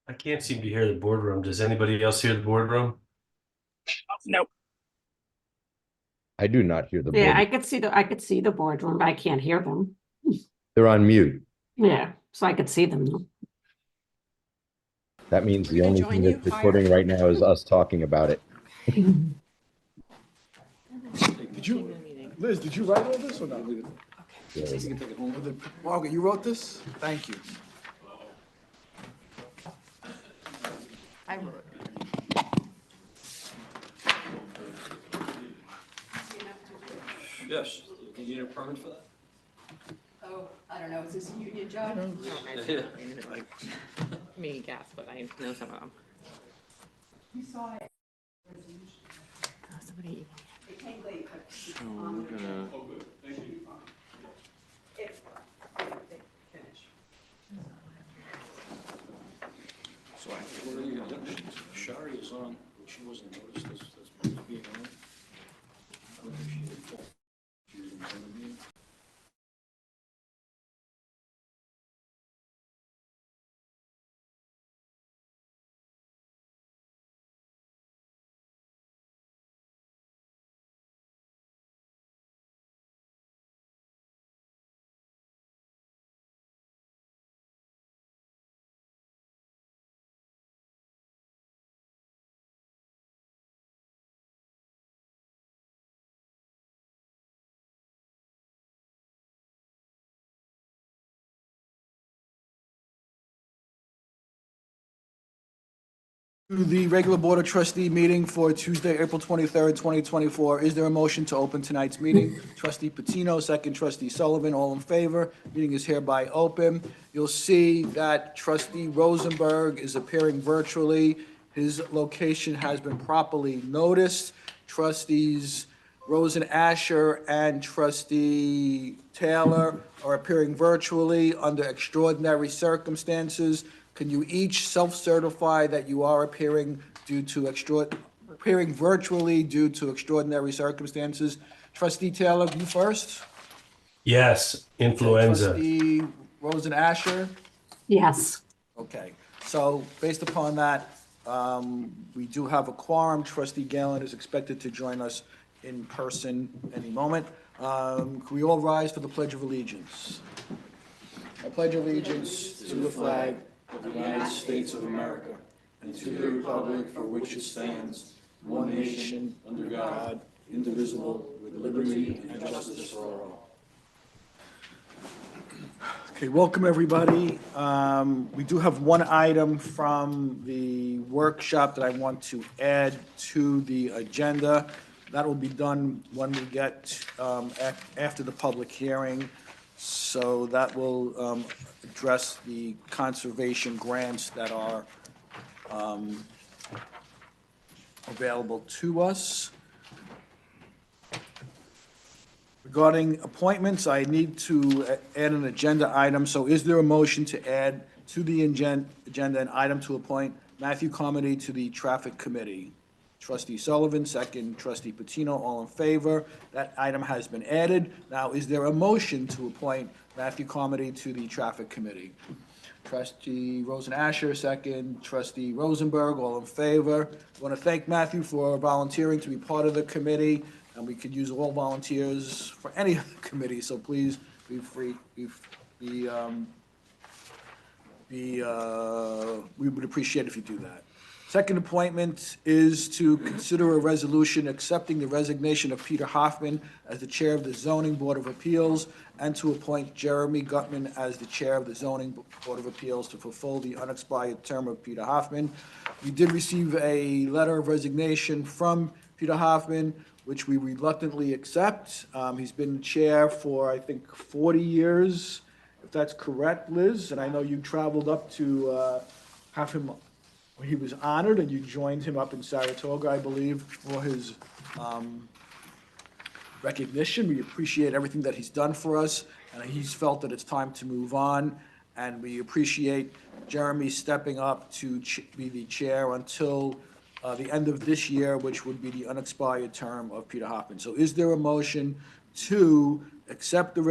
I can't seem to hear the boardroom. Does anybody else hear the boardroom? Nope. I do not hear the Yeah, board. I could see the boardroom, but I can't hear them. They're on mute. Yeah, so I could see them. That means the We're gonna only join thing you that's recording right now is us talking about it. Did you, Liz, did you write all this or not? Okay. Margaret, you wrote this? Thank you. I wrote it. Yes, do you need a permit for that? Oh, I don't know, is this a union job? Me guess, but I know some of them. You saw it. Oh, somebody. It came late, but. So we're gonna. Oh, good, thank you. If they finish. So I, what are you, Shari is on, she wasn't noticed as being on. I don't think she did. She was in front of me. To the regular Board of Trustee meeting for Tuesday, April 23rd, 2024. Is there a motion to open tonight's meeting? Trustee Patino, second Trustee Sullivan, all in favor. Meeting is hereby open. You'll see that Trustee Rosenberg is appearing virtually. His location has been properly noticed. Trustees Rosen Asher and Trustee Taylor are appearing virtually under extraordinary circumstances. Can you each self-certify that you are appearing appearing virtually due to extraordinary circumstances? Trustee Taylor, you first. Yes, influenza. Trustee Rosen Asher. Yes. Okay, so based upon that, we do have a quorum. Trustee Galen is expected to join us in person any moment. Can we all rise for the Pledge of Allegiance? I pledge allegiance to the flag of the United States of America and to the republic for which it stands, one nation, under God, indivisible, with liberty and justice for all. Okay, welcome, everybody. We do have one item from the workshop that I want to add to the agenda. That will be done when we get after the public hearing. So that will address the conservation grants that are available to us. Regarding appointments, I need to add an agenda item. So is there a motion to add to the agenda an item to appoint Matthew Comedy to the Traffic Committee? Trustee Sullivan, second Trustee Patino, all in favor. That item has been added. Now, is there a motion to appoint Matthew Comedy to the Traffic Committee? Trustee Rosen Asher, second. Trustee Rosenberg, all in favor. I want to thank Matthew for volunteering to be part of the committee, and we could use all volunteers for any other committee, so please be free, we would appreciate if you do that. Second appointment is to consider a resolution accepting the resignation of Peter Hoffman as the Chair of the Zoning Board of Appeals and to appoint Jeremy Gutman as the Chair of the Zoning Board of Appeals to fulfill the unexpired term of Peter Hoffman. We did receive a letter of resignation from Peter Hoffman, which we reluctantly accept. He's been Chair for, I think, 40 years, if that's correct, Liz, and I know you traveled up to have him. He was honored, and you joined him up in Saratoga, I believe, for his recognition. We appreciate everything that he's done for us, and he's felt that it's time to move on. And we appreciate Jeremy stepping up to be the chair until the end of this year, which would be the unexpired term of Peter Hoffman. So is there a motion to accept the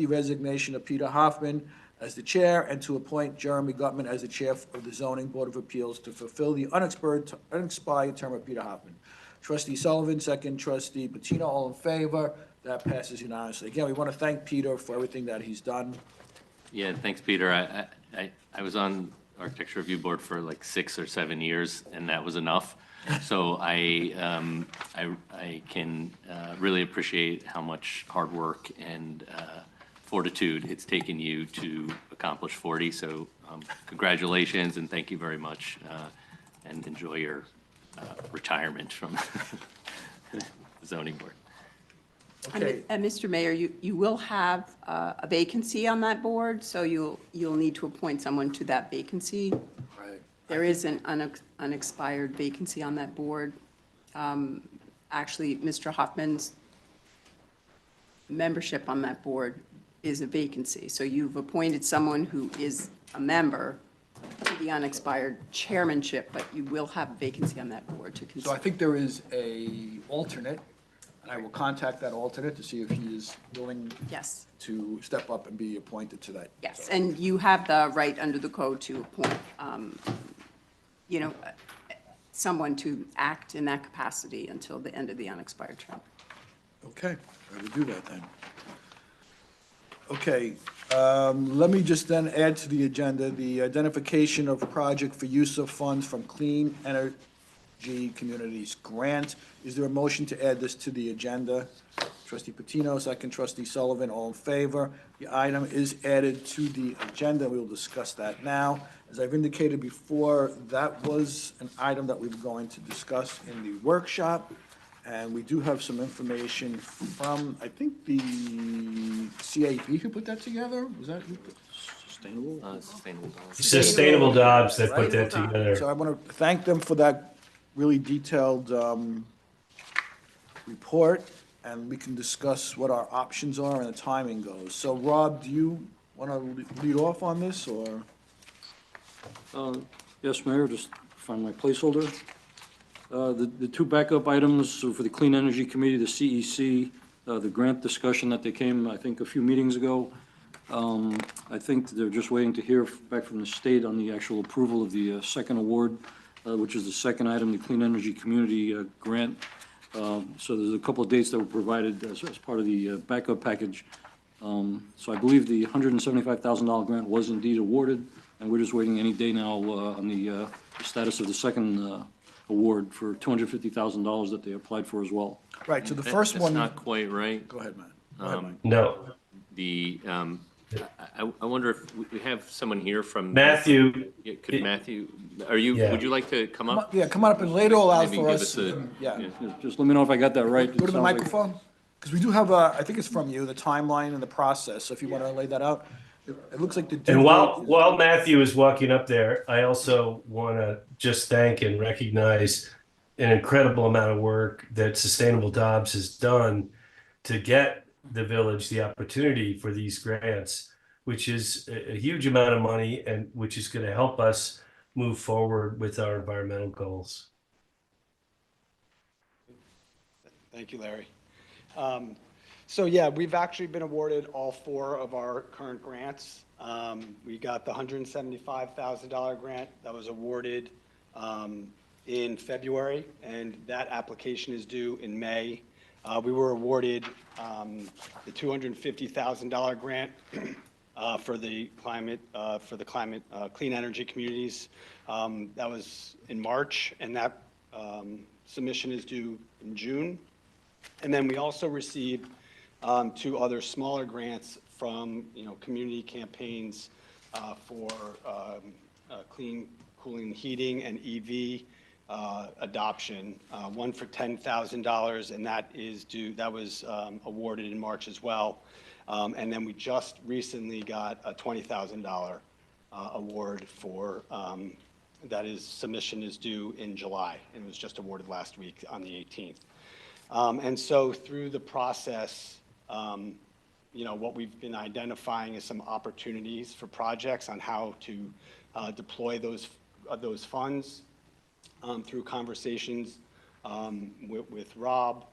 resignation of Peter Hoffman as the chair, and to appoint Jeremy Gutman as the chair of the Zoning Board of Appeals to fulfill the unexpired term of Peter Hoffman. Trustee Sullivan, second. Trustee Patino, all in favor? That passes unanimously. Again, we want to thank Peter for everything that he's done. Yeah, thanks, Peter. I was on Architecture Review Board for like 6 or 7 years, and that was enough. So I can really appreciate how much hard work and fortitude it's taken you to accomplish 40. So congratulations and thank you very much, and enjoy your retirement from the zoning board. Okay. And Mr. Mayor, you will have a vacancy on that board, so you'll need to appoint someone to that vacancy. Right. There is an unexpired vacancy on that board. Actually, Mr. Hoffman's membership on that board is a vacancy. So you've appointed someone who is a member to the unexpired chairmanship, but you will have a vacancy on that board to So I consider. think there is a alternate, and I will contact that alternate to see if he is willing Yes, to step up and be appointed to that. yes, and you have the right under the code to appoint, someone to act in that capacity until the end of the unexpired term. Okay, I will do that then. Okay, let me just then add to the agenda the identification of project for use of funds from Clean Energy Communities Grant. Is there a motion to add this to the agenda? Trustee Patino, second. Trustee Sullivan, all in favor. The item is added to the agenda. We will discuss that now. As I've indicated before, that was an item that we were going to discuss in the workshop. And we do have some information from, I think, the CAB who put that together? Was that who put? Sustainable? Sustainable policy. Sustainable Dobbs that put Right. that together. So I want to thank them for that really detailed report, and we can discuss what our options are and the timing goes. So Rob, do you want to lead off on this, or? Yes, Mayor, just find my placeholder. The two backup items for the Clean Energy Committee, the CEC, the grant discussion that they came, I think, a few meetings ago. I think they're just waiting to hear back from the state on the actual approval of the second award, which is the second item, the Clean Energy Community Grant. So there's a couple of dates that were provided as part of the backup package. So I believe the $175,000 grant was indeed awarded, and we're just waiting any day now on the status of the second award for $250,000 that they applied for as well. Right, so the first one. That's not quite right. Go ahead, Matt. Go ahead, Mike. No, The, I wonder if we have someone here from. Matthew, Yeah, could Matthew, would you like to come up? Yeah, come on up and lay it all out Maybe for give us. us a- and- Yeah. Just let me know if I got that right. Go to It the sounds like- microphone, because we do have, I think it's from you, the timeline and the process, so if you want to lay that out. It looks like the. due and while date is- while Matthew is walking up there, I also want to just thank and recognize an incredible amount of work that Sustainable Dobbs has done to get the village the opportunity for these grants, which is a huge amount of money and which is going to help us move forward with our environmental goals. Thank you, Larry. So yeah, we've actually been awarded all 4 of our current grants. We got the $175,000 grant that was awarded in February, and that application is due in May. We were awarded the $250,000 grant for the climate clean energy communities. That was in March, and that submission is due in June. And then we also received 2 other smaller grants from, community campaigns for clean cooling, heating, and EV adoption. One for $10,000, and that was awarded in March as well. And then we just recently got a $20,000 award for submission is due in July, and it was just awarded last week on the 18th. And so through the process, what we've been identifying is some opportunities for projects on how to deploy those funds through conversations with Rob,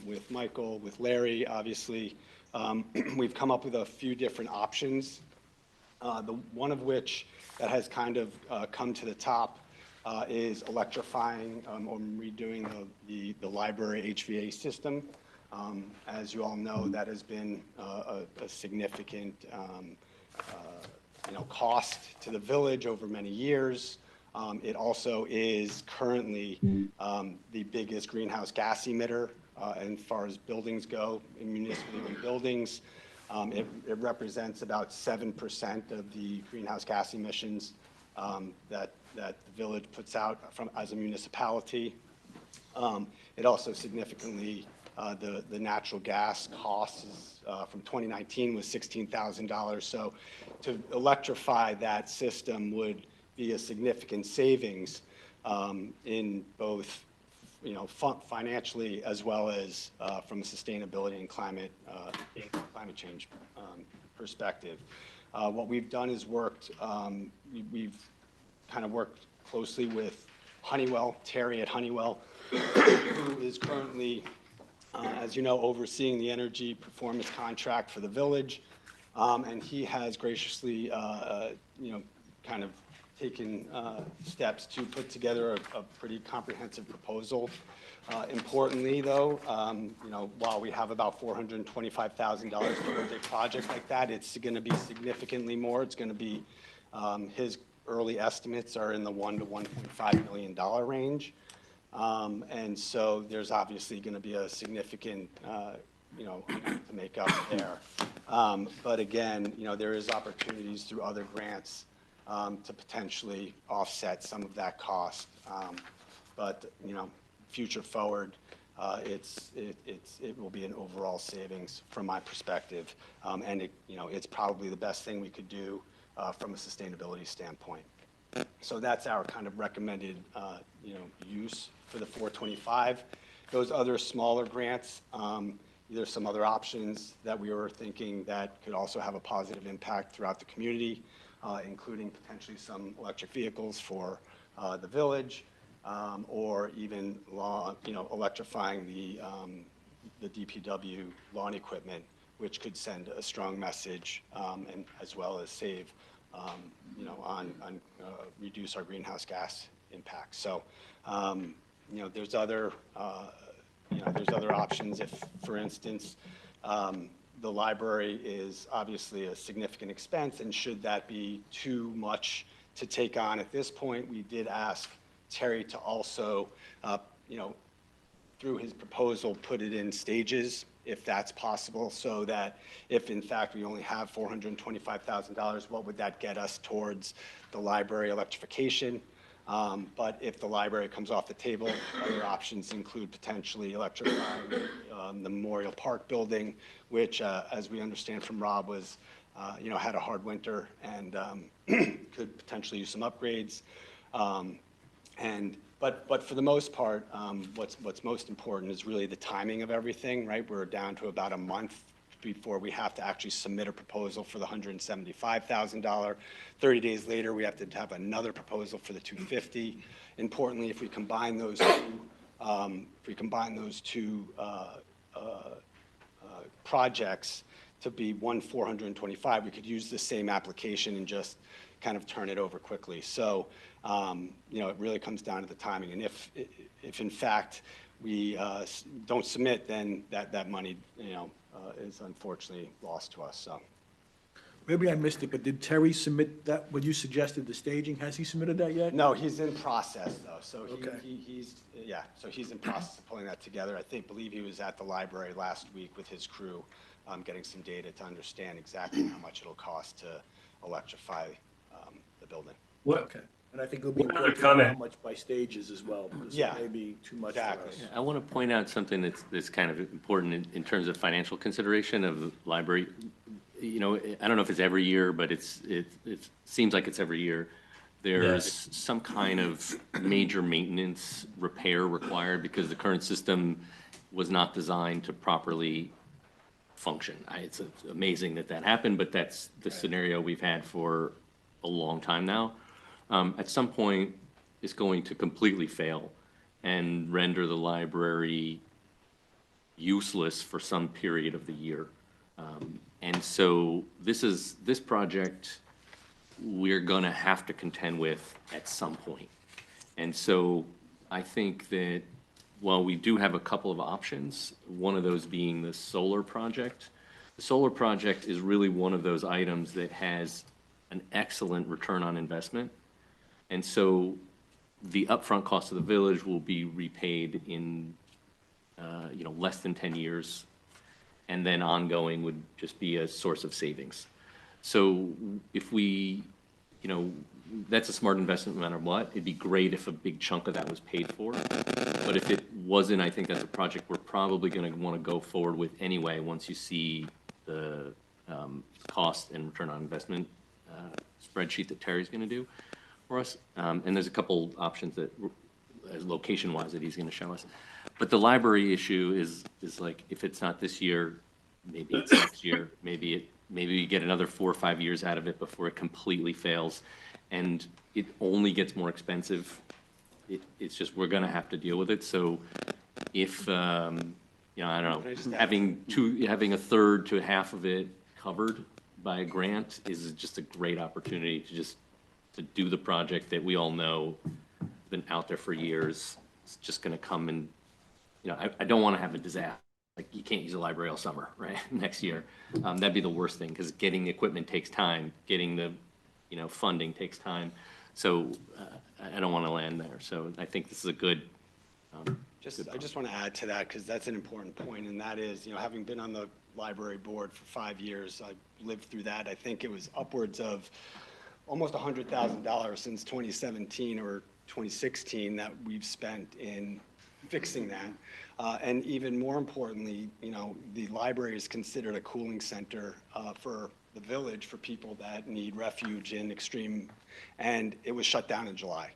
with Michael, with Larry, obviously. We've come up with a few different options One of which that has kind of come to the top is electrifying or redoing the library HVA system. As you all know, that has been a significant cost to the village over many years. It also is currently the biggest greenhouse gas emitter as far as buildings go, in municipally owned buildings. It represents about 7% of the greenhouse gas emissions that the village puts out as a municipality. It also significantly, the natural gas costs from 2019 was $16,000. So to electrify that system would be a significant savings in both, financially as well as from a sustainability and climate change perspective. What we've done is we've kind of worked closely with Honeywell, Terry at Honeywell, who is currently, as you know, overseeing the energy performance contract for the village. And he has graciously, kind of taken steps to put together a pretty comprehensive proposal. Importantly, though, while we have about $425,000 for a big project like that, it's going to be significantly more. It's going to be, his early estimates are in the $1 to $1.5 million range. And so there's obviously going to be a significant, amount to make up there. But again, there is opportunities through other grants to potentially offset some of that cost. But, future forward, it will be an overall savings from my perspective. And it's probably the best thing we could do from a sustainability standpoint. So that's our kind of recommended, use for the 425. Those other smaller grants, there's some other options that we were thinking that could also have a positive impact throughout the community, including potentially some electric vehicles for the village, or even electrifying the DPW lawn equipment, which could send a strong message, and as well as save, reduce our greenhouse gas impact. So, there's other options if, for instance, the library is obviously a significant expense, and should that be too much to take on at this point, we did ask Terry to also, through his proposal, put it in stages, if that's possible, so that if in fact we only have $425,000, what would that get us towards the library electrification? But if the library comes off the table, other options include potentially electrifying the Memorial Park building, which, as we understand from Rob, was, had a hard winter and could potentially use some upgrades. But for the most part, what's most important is really the timing of everything, right? We're down to about a month before we have to actually submit a proposal for the $175,000. 30 days later, we have to have another proposal for the $250,000. Importantly, if we combine those two, projects to be one $425,000, we could use the same application and just kind of turn it over quickly. So, it really comes down to the timing. And if in fact we don't submit, then that money, is unfortunately lost to us. So Maybe I missed it, but did Terry submit that, what you suggested, the staging? Has he submitted that yet? no, he's in process though. So Okay. he's in process of pulling that together. Believe he was at the library last week with his crew, getting some data to understand exactly how much it'll cost to electrify the building. What, Okay. And I think it'll be One other important to know how comment. much by stages as well, because Yeah, it may be too much for exactly. us. I want to point out something that's kind of important in terms of financial consideration of the library. I don't know if it's every year, but it seems like it's every year. There's some kind of major maintenance repair required because the current system was not designed to properly function. It's amazing that happened, but that's the scenario we've had for a long time now. At some point, it's going to completely fail and render the library useless for some period of the year. And so this project we're going to have to contend with at some point. And so I think that while we do have a couple of options, one of those being the solar project, the solar project is really one of those items that has an excellent return on investment. And so the upfront cost of the village will be repaid in, less than 10 years. And then ongoing would just be a source of savings. So if we, that's a smart investment no matter what. It'd be great if a big chunk of that was paid for. But if it wasn't, I think that's a project we're probably going to want to go forward with anyway, once you see the cost and return on investment spreadsheet that Terry's going to do for us. And there's a couple options that, location-wise, that he's going to show us. But the library issue is like, if it's not this year, maybe it's next year, maybe you get another 4 or 5 years out of it before it completely fails, and it only gets more expensive. It's just, we're gonna have to deal with it. So if, I don't know, having a third to half of it covered by a grant is just a great opportunity to do the project that we all know has been out there for years. It's just gonna come and, I don't want to have a disaster. Like, you can't use a library all summer, right? Next year. That'd be the worst thing, because getting the equipment takes time, getting the, funding takes time. So I don't want to land there. So I think this is a good. I just want to add to that, because that's an important point, and that is, having been on the library board for 5 years, I lived through that. I think it was upwards of almost $100,000 since 2017 or 2016 that we've spent in fixing that. And even more importantly, the library is considered a cooling center for the village for people that need refuge in extreme, and it was shut down in July.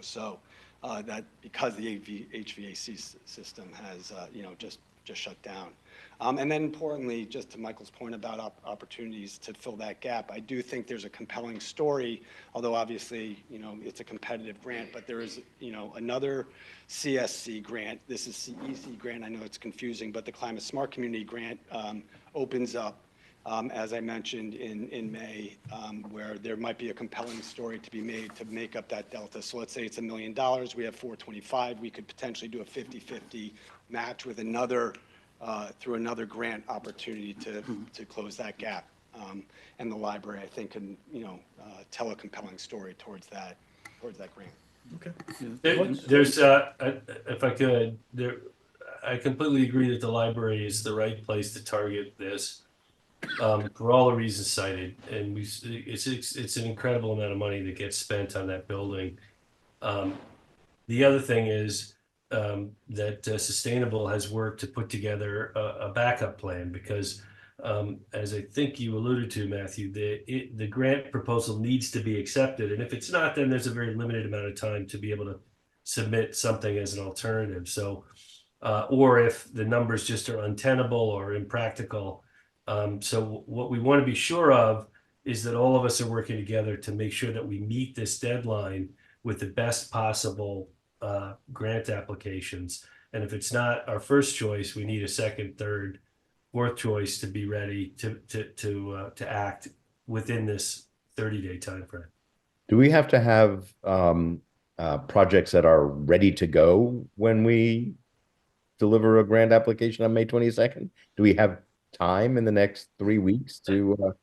So that because the HVAC system has, just shut down. And then importantly, just to Michael's point about opportunities to fill that gap, I do think there's a compelling story, although obviously, it's a competitive grant, but there is, another CSC grant. This is CEC grant. I know it's confusing, but the Climate Smart Community Grant opens up, as I mentioned, in May, where there might be a compelling story to be made to make up that delta. So let's say it's $1 million. We have 425. We could potentially do a 50-50 match with another, through another grant opportunity to close that gap. And the library, I think, can, tell a compelling story towards that grant. Okay. There's, if I could, I completely agree that the library is the right place to target this, for all the reasons cited, and it's an incredible amount of money that gets spent on that building. The other thing is that Sustainable has worked to put together a backup plan, because as I think you alluded to, Matthew, the grant proposal needs to be accepted, and if it's not, then there's a very limited amount of time to be able to submit something as an alternative. So, or if the numbers just are untenable or impractical. So what we want to be sure of is that all of us are working together to make sure that we meet this deadline with the best possible grant applications. And if it's not our first choice, we need a second, third, fourth choice to be ready to act within this 30-day timeframe. Do we have to have projects that are ready to go when we deliver a grant application on May 22nd? Do we have time in the next 3 weeks to?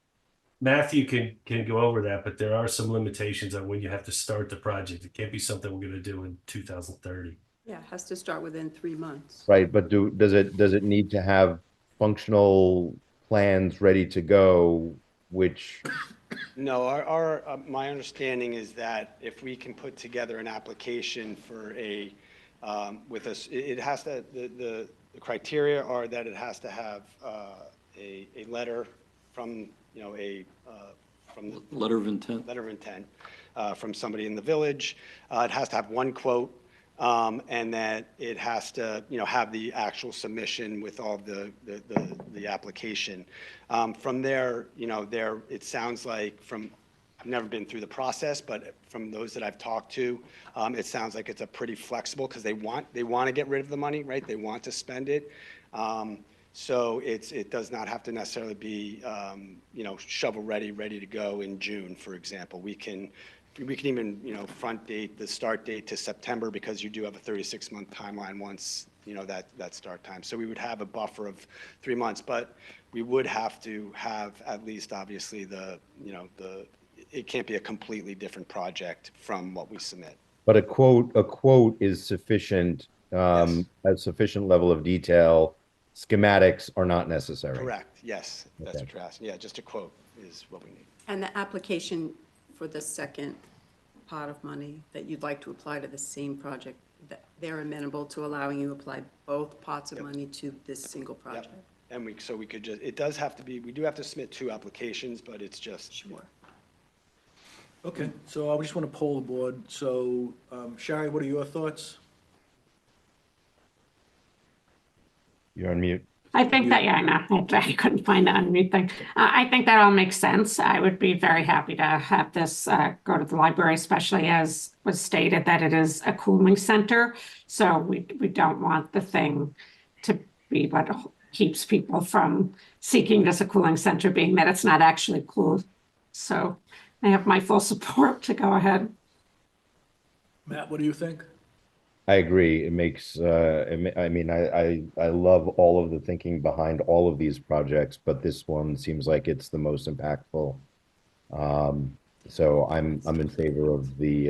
Matthew can go over that, but there are some limitations on when you have to start the project. It can't be something we're going to do in 2030. Yeah, it has to start within 3 months. Right, but does it need to have functional plans ready to go, which? No, my understanding is that if we can put together an application for a, with us, it has to, the criteria are that it has to have a letter from, from the Letter of intent. Letter of intent from somebody in the village. It has to have one quote, and that it has to, have the actual submission with all the application. From there, it sounds like I've never been through the process, but from those that I've talked to, it sounds like it's a pretty flexible, because they want to get rid of the money, right? They want to spend it. So it does not have to necessarily be, shovel ready to go in June, for example. We can even, front date the start date to September because you do have a 36-month timeline once, that start time. So we would have a buffer of 3 months, but we would have to have at least, obviously, it can't be a completely different project from what we submit. But a quote is sufficient, Yes. a sufficient level of detail. Schematics are not necessary. Correct, yes, that's Okay. what you're asking. Yeah, just a quote is what we need. And the application for the second pot of money that you'd like to apply to the same project, they're amenable to allowing you to apply both pots of money to this single project? Yep. And we could just, it does have to be, we do have to submit 2 applications, but it's just. Sure. Okay, so I just want to poll the board. So, Shari, what are your thoughts? You're on mute. I think that, yeah, I know, I couldn't find the unmute thing. I think that all makes sense. I would be very happy to have this go to the library, especially as was stated that it is a cooling center. So we don't want the thing to be what keeps people from seeking this a cooling center, being that it's not actually cool. So they have my full support to go ahead. Matt, what do you think? I agree. It makes, I mean, I love all of the thinking behind all of these projects, but this one seems like it's the most impactful. So I'm in favor of the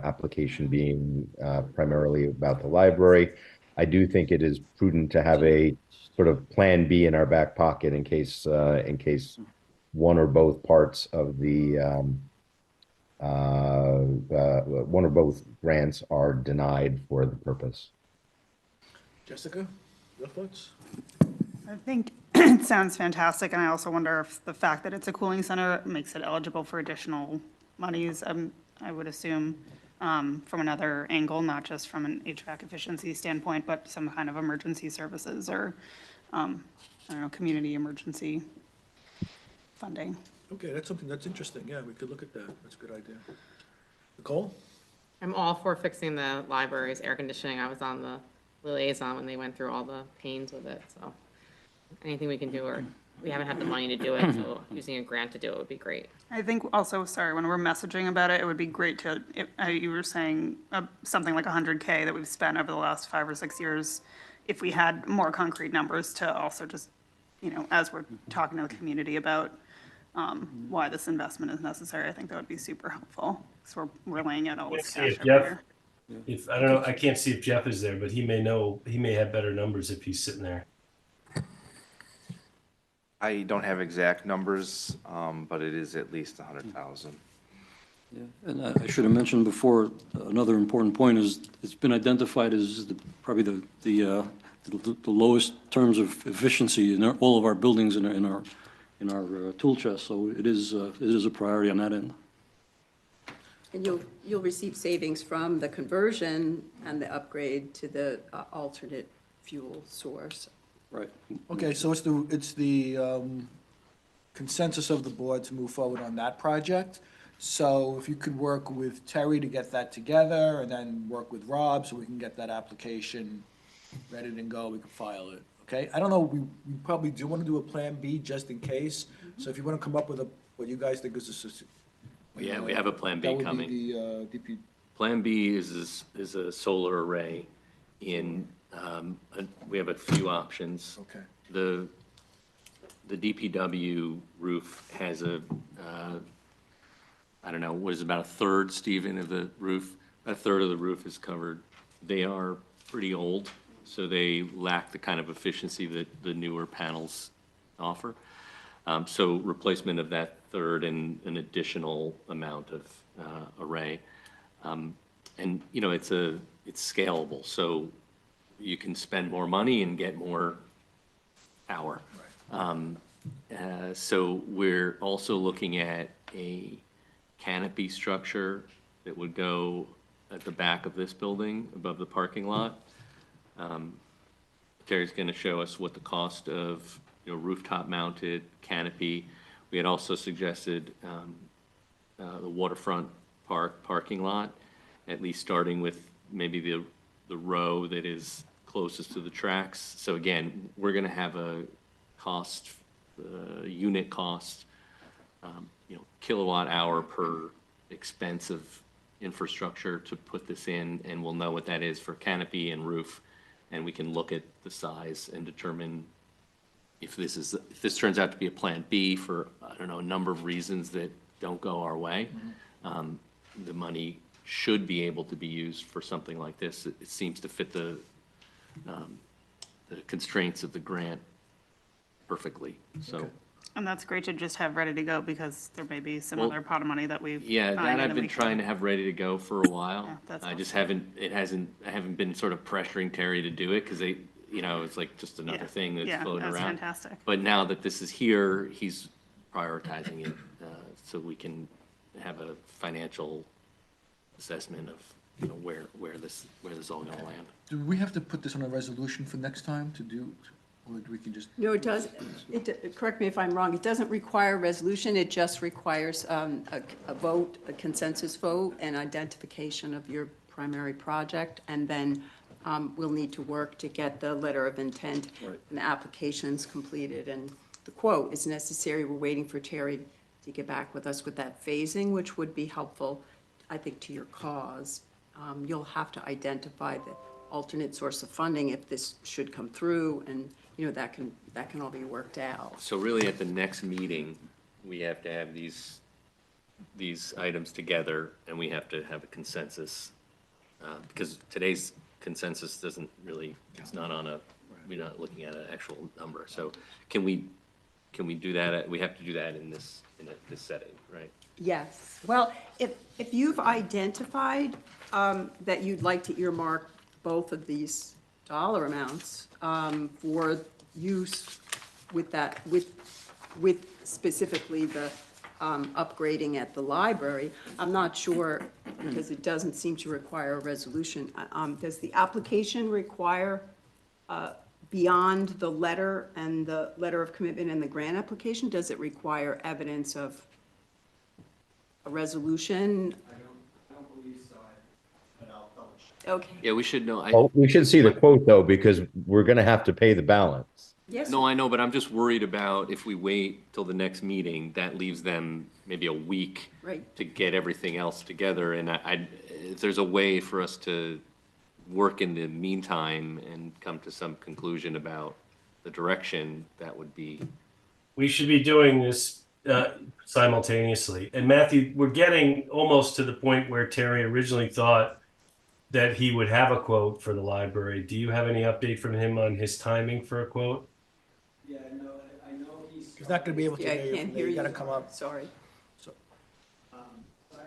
application being primarily about the library. I do think it is prudent to have a sort of plan B in our back pocket in case one or both parts of the one or both grants are denied for the purpose. Jessica, your thoughts? I think it sounds fantastic, and I also wonder if the fact that it's a cooling center makes it eligible for additional monies, I would assume, from another angle, not just from an HVAC efficiency standpoint, but some kind of emergency services or, I don't know, community emergency funding. Okay, that's something that's interesting. Yeah, we could look at that. That's a good idea. Nicole? I'm all for fixing the library's air conditioning. I was on the liaison when they went through all the pains with it, so anything we can do, or we haven't had the money to do it, so using a grant to do it would be great. I think also, sorry, when we're messaging about it, it would be great to, you were saying something like 100K that we've spent over the last 5 or 6 years. If we had more concrete numbers to also just, as we're talking to the community about why this investment is necessary, I think that would be super helpful. So we're laying out all this See cash if over Jeff, here. if, I don't know, I can't see if Jeff is there, but he may have better numbers if he's sitting there. I don't have exact numbers, but it is at least 100,000. Yeah, and I should have mentioned before, another important point is it's been identified as probably the lowest terms of efficiency in all of our buildings in our tool chest, so it is a priority on that end. And you'll receive savings from the conversion and the upgrade to the alternate fuel source. Right. Okay, so it's the consensus of the board to move forward on that project. So if you could work with Terry to get that together and then work with Rob so we can get that application ready to go, we can file it. Okay, I don't know, we probably do want to do a plan B just in case. So if you want to come up with what you guys think is Yeah, we have a Plan B coming. That would be the DP. Plan B is a solar array in, we have a few options. Okay. The DPW roof has I don't know, what is about a third, Stephen, of the roof? A third of the roof is covered. They are pretty old, so they lack the kind of efficiency that the newer panels offer. So replacement of that third and an additional amount of array. And, it's scalable, so you can spend more money and get more power. So we're also looking at a canopy structure that would go at the back of this building above the parking lot. Terry's going to show us what the cost of rooftop mounted canopy. We had also suggested the waterfront parking lot, at least starting with maybe the row that is closest to the tracks. So again, we're gonna have a cost, unit cost, kilowatt hour per expense of infrastructure to put this in, and we'll know what that is for canopy and roof, and we can look at the size and determine if this turns out to be a plan B for, I don't know, a number of reasons that don't go our way. The money should be able to be used for something like this. It seems to fit the constraints of the grant perfectly, so. And that's great to just have ready to go because there may be some Well, other pot of money that we've. Yeah, that I've been trying to have ready to go for a while. Yeah, that's I just awesome. I haven't been sort of pressuring Terry to do it because it's like just another Yeah. thing that's Yeah, floating that's around. fantastic. But now that this is here, he's prioritizing it, so we can have a financial assessment of, where this all gonna land. Do we have to put this on a resolution for next time to do, or we can just? No, it does, correct me if I'm wrong, it doesn't require a resolution, it just requires a vote, a consensus vote, and identification of your primary project, and then we'll need to work to get the letter of intent and the applications completed, and the quote is necessary. We're waiting for Terry to get back with us with that phasing, which would be helpful, I think, to your cause. You'll have to identify the alternate source of funding if this should come through, and, that can all be worked out. So really, at the next meeting, we have to have these items together, and we have to have a consensus, because today's consensus doesn't really, it's not on we're not looking at an actual number. So can we do that? We have to do that in this setting, right? Yes. Well, if you've identified that you'd like to earmark both of these dollar amounts for use with that, with specifically the upgrading at the library, I'm not sure, because it doesn't seem to require a resolution. Does the application require, beyond the letter and the letter of commitment and the grant application, does it require evidence of a resolution? I don't believe so, but I'll double check. Okay. Yeah, we should know. Well, we should see the quote though, because we're gonna have to pay the balance. Yes. No, I know, but I'm just worried about if we wait till the next meeting, that leaves them maybe a week Right. to get everything else together, and if there's a way for us to work in the meantime and come to some conclusion about the direction, that would be. We should be doing this simultaneously. And Matthew, we're getting almost to the point where Terry originally thought that he would have a quote for the library. Do you have any update from him on his timing for a quote? Yeah, no, I know he's. He's not gonna be able to Yeah, I hear you can't from hear there. you. You gotta come up. Sorry. I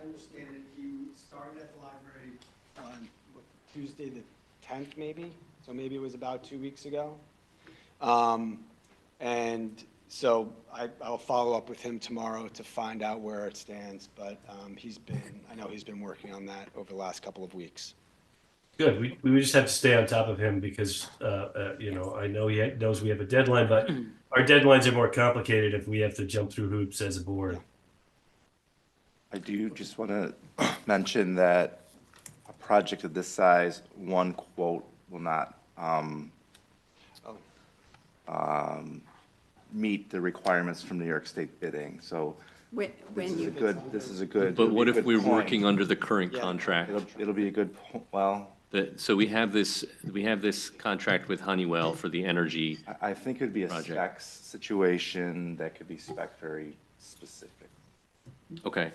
understand that he started at the library on Tuesday the 10th, maybe, so maybe it was about 2 weeks ago. And so I'll follow up with him tomorrow to find out where it stands, but I know he's been working on that over the last couple of weeks. Good. We just have to stay on top of him because, I know he knows we have a deadline, but our deadlines are more complicated if we have to jump through hoops as a board. I do just want to mention that a project of this size, one quote will not meet the requirements from New York State bidding, so When this is a good. But what if good we're point. working under the current Yeah. contract? It'll be a good, well, So we have this contract with Honeywell for the energy. I think it'd be a Project. specs situation that could be spec very specific. Okay.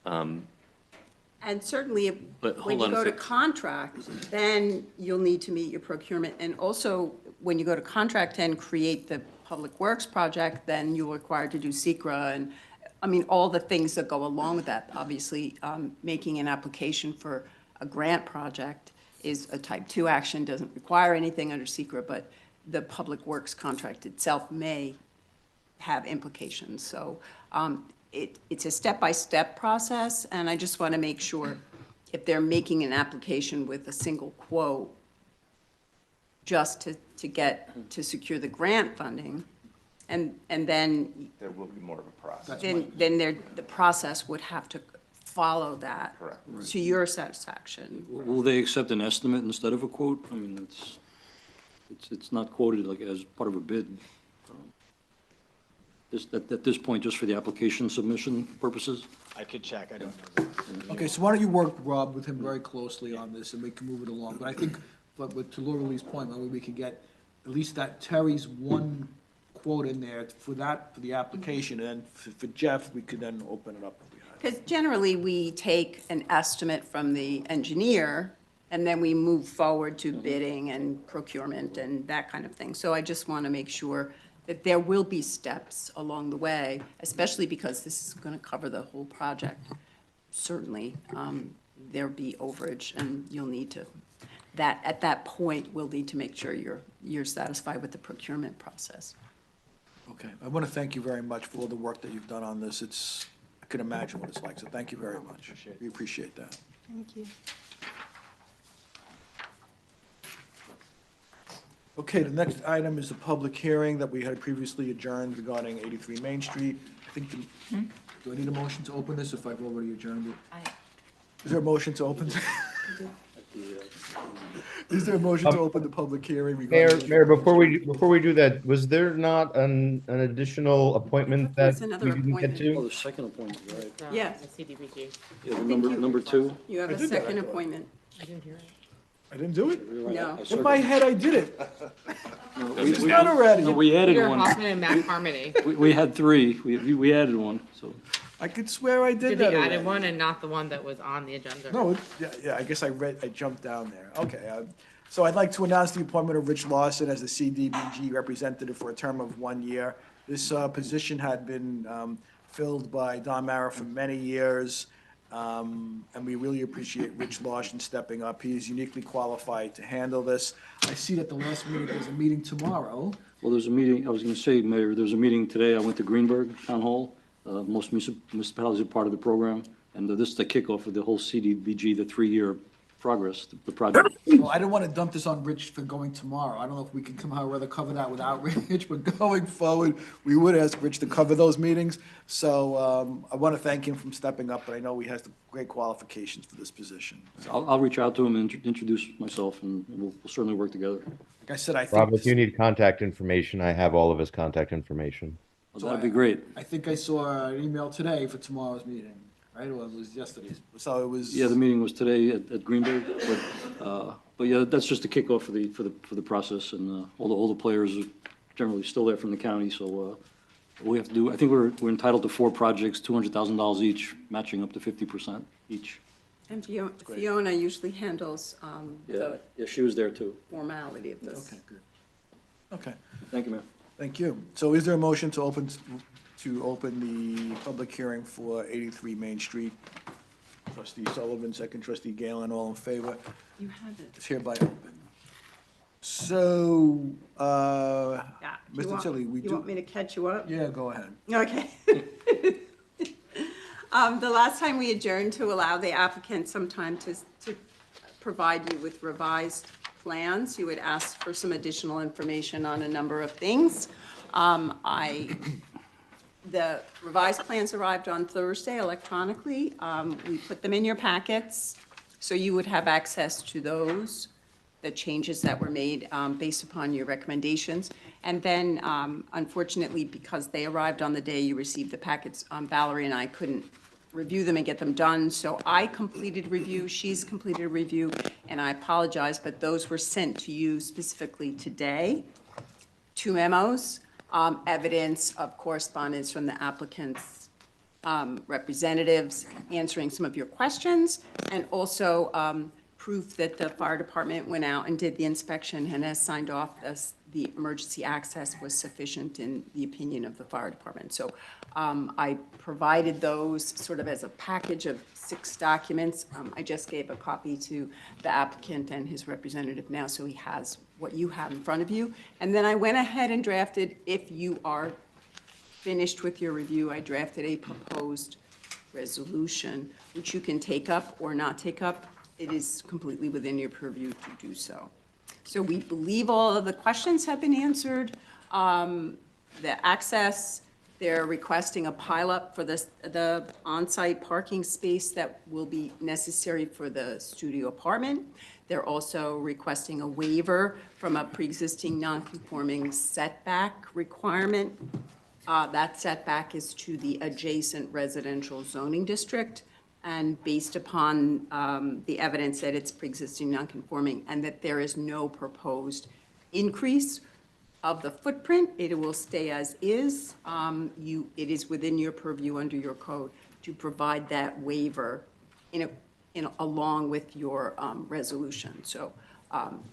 And certainly, But when hold you on a go to sec. contract, then you'll need to meet your procurement. And also, when you go to contract and create the public works project, then you're required to do secra and, all the things that go along with that. Obviously, making an application for a grant project is a type 2 action, doesn't require anything under secra, but the public works contract itself may have implications. So it's a step-by-step process, and I just want to make sure if they're making an application with a single quote just to secure the grant funding, and then There will be more of a process. the process would have to follow that Correct. to your satisfaction. Will they accept an estimate instead of a quote? I mean, that's, It's not quoted like as part of a bid. Just at this point, just for the application submission purposes. I could check, I don't know. Okay, so why don't you work, Rob, with him very closely on this, and we can move it along. But I think, to Laura Lee's point, maybe we could get at least that Terry's one quote in there for the application, and then for Jeff, we could then open it up if we had. Because generally, we take an estimate from the engineer, and then we move forward to bidding and procurement and that kind of thing. So I just want to make sure that there will be steps along the way, especially because this is going to cover the whole project. Certainly, there'll be overage, and you'll need to, at that point, we'll need to make sure you're satisfied with the procurement process. Okay, I want to thank you very much for all the work that you've done on this. I can imagine what it's like, so thank you very much. We appreciate that. Thank you. Okay, the next item is a public hearing that we had previously adjourned regarding 83 Main Street. I think, do I need a motion to open this if I've already adjourned it? Is there a motion to open? Is there a motion to open the public hearing regarding? Mayor, before we do that, was there not an additional appointment that There's another we didn't get Oh, to? the second appointment, right? Yes. The CDBG. Yeah, the number two. You have I a did that, I second thought. appointment. I didn't hear it. I didn't do it? You're right. No. I In circled my it. head, I did it. No, It's done already. No, we added Peter one. Hoffman and Matt Carmody. We had three. We added one, so. I could swear I did Did that he already. added one and not the one that was on the agenda? No, yeah, I guess I jumped down there. Okay, so I'd like to announce the appointment of Rich Lawson as the CDBG representative for a term of 1 year. This position had been filled by Don Mara for many years, and we really appreciate Rich Lawson stepping up. He is uniquely qualified to handle this. I see that the last meeting, there's a meeting tomorrow. Well, there's a meeting, I was going to say, Mayor, there's a meeting today. I went to Greenberg Town Hall. Most municipalities are part of the program, and this is the kickoff of the whole CDBG, the 3-year progress, the project. Well, I don't want to dump this on Rich for going tomorrow. I don't know if we can somehow or other cover that without Rich, but going forward, we would ask Rich to cover those meetings. So I want to thank him for stepping up, but I know he has the great qualifications for this position. So, I'll reach out to him and introduce myself, and we'll certainly work together. like I said, I Rob, think, if you need contact information, I have all of his contact information. Well, that'd be great. I think I saw an email today for tomorrow's meeting, right? Or it was yesterday's. So it was. Yeah, the meeting was today at Greenberg, but yeah, that's just a kickoff for the process, and all the players are generally still there from the county, so we have to do, I think we're entitled to 4 projects, $200,000 each, matching up to 50% each. And Fiona usually handles the Yeah, she was there too. formality of this. Okay, good. Okay, Thank you, Mayor. thank you. So is there a motion to open the public hearing for 83 Main Street? Trustee Sullivan, second trustee Galen, all in favor? You have it. It's hereby open. So, Yeah. Do you Mr. want- Tilly, we You want do, me to catch you up? yeah, go ahead. Okay. The last time we adjourned to allow the applicant some time to provide you with revised plans, you had asked for some additional information on a number of things. The revised plans arrived on Thursday electronically. We put them in your packets, so you would have access to those, the changes that were made based upon your recommendations. And then, unfortunately, because they arrived on the day you received the packets, Valerie and I couldn't review them and get them done. So I completed review, she's completed review, and I apologize, but those were sent to you specifically today. 2 memos, evidence of correspondence from the applicant's representatives answering some of your questions, and also proof that the fire department went out and did the inspection and has signed off as the emergency access was sufficient in the opinion of the fire department. So I provided those sort of as a package of 6 documents. I just gave a copy to the applicant and his representative now, so he has what you have in front of you. And then I went ahead and drafted, if you are finished with your review, I drafted a proposed resolution, which you can take up or not take up. It is completely within your purview to do so. So we believe all of the questions have been answered. The access They're requesting a pileup for the on-site parking space that will be necessary for the studio apartment. They're also requesting a waiver from a pre-existing non-conforming setback requirement. That setback is to the adjacent residential zoning district, and based upon the evidence that it's pre-existing non-conforming and that there is no proposed increase of the footprint, it will stay as is. It is within your purview under your code to provide that waiver along with your resolution. So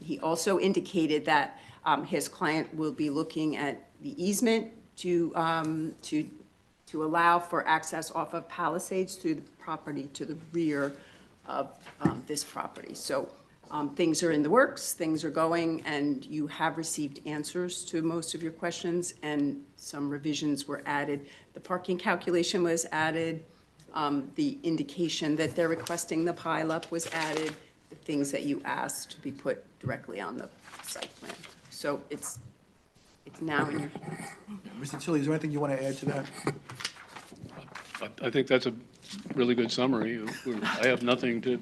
he also indicated that his client will be looking at the easement to allow for access off of Palisades through the property to the rear of this property. So things are in the works, things are going, and you have received answers to most of your questions, and some revisions were added. The parking calculation was added. The indication that they're requesting the pileup was added. The things that you asked to be put directly on the site plan. So it's now in your Mr. Tilly, is there anything you want to add to that? I think that's a really good summary. I have nothing to,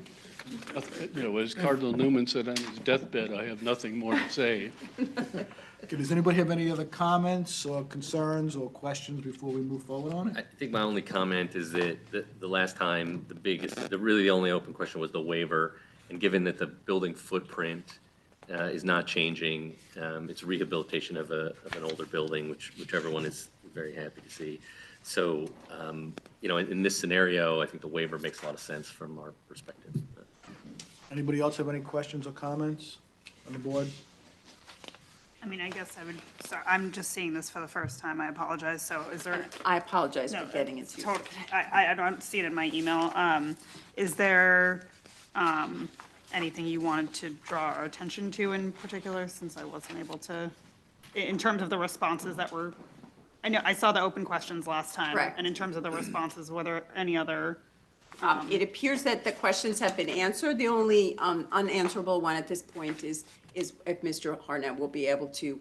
as Cardinal Newman said on his deathbed, I have nothing more to say. Okay, does anybody have any other comments or concerns or questions before we move forward on I it? think my only comment is that the last time, really the only open question was the waiver. And given that the building footprint is not changing, it's rehabilitation of an older building, which everyone is very happy to see. So, in this scenario, I think the waiver makes a lot of sense from our perspective. Anybody else have any questions or comments on the board? I mean, I guess sorry, I'm just seeing this for the first time. I apologize. So is there? I apologize No, for getting it to you. Totally. I don't see it in my email. Is there anything you wanted to draw our attention to in particular, since I wasn't able to, in terms of the responses that were, I know, I saw the open questions last time. Correct. And in terms of the responses, were there any other? It appears that the questions have been answered. The only unanswerable one at this point is if Mr. Harnett will be able to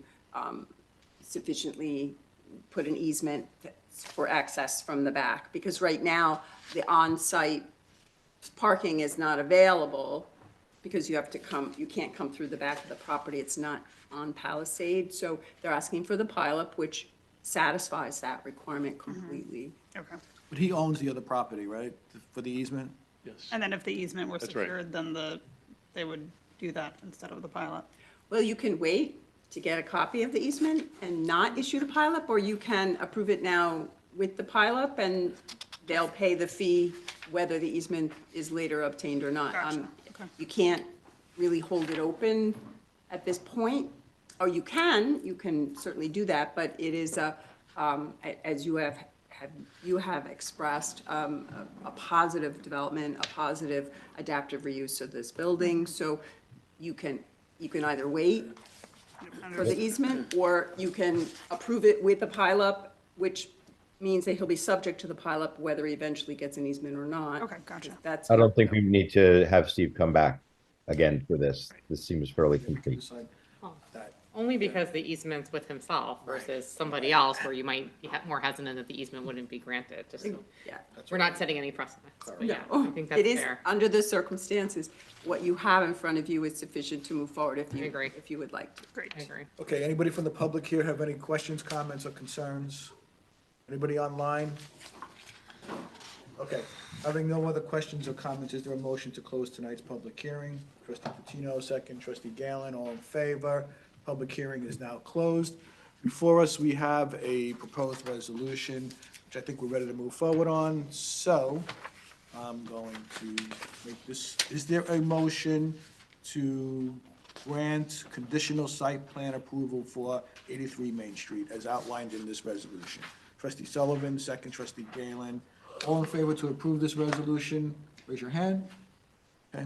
sufficiently put an easement for access from the back. Because right now, the on-site parking is not available because you can't come through the back of the property. It's not on Palisade. So they're asking for the pileup, which satisfies that requirement completely. Okay. But he owns the other property, right, for the easement? Yes. And then if the easement were That's right. secured, then they would do that instead of the pilot? Well, you can wait to get a copy of the easement and not issue the pileup, or you can approve it now with the pileup, and they'll pay the fee whether the easement is later obtained or not. Gotcha. Okay. You can't really hold it open at this point, or you can certainly do that, but it is as you have expressed, a positive development, a positive adaptive reuse of this building. So you can either wait for the easement, or you can approve it with the pileup, which means that he'll be subject to the pileup whether he eventually gets an easement or not. Okay, gotcha. That's. I don't think we need to have Steve come back again for this. This seems fairly complete. Only because the easement's with himself versus somebody else where you might be more hesitant that the easement wouldn't be granted, just so. Yeah. We're not setting any precedents, but yeah, No, I think that's it is, fair. under the circumstances, what you have in front of you is sufficient to move forward if I agree. you would like to. Great. I agree. Okay, anybody from the public here have any questions, comments, or concerns? Anybody online? Okay, having no other questions or comments, is there a motion to close tonight's public hearing? Trustee Patino, second. Trustee Galen, all in favor? Public hearing is now closed. Before us, we have a proposed resolution, which I think we're ready to move forward on. So I'm going to make this, is there a motion to grant conditional site plan approval for 83 Main Street as outlined in this resolution? Trustee Sullivan, second. Trustee Galen. All in favor to approve this resolution, raise your hand. Okay,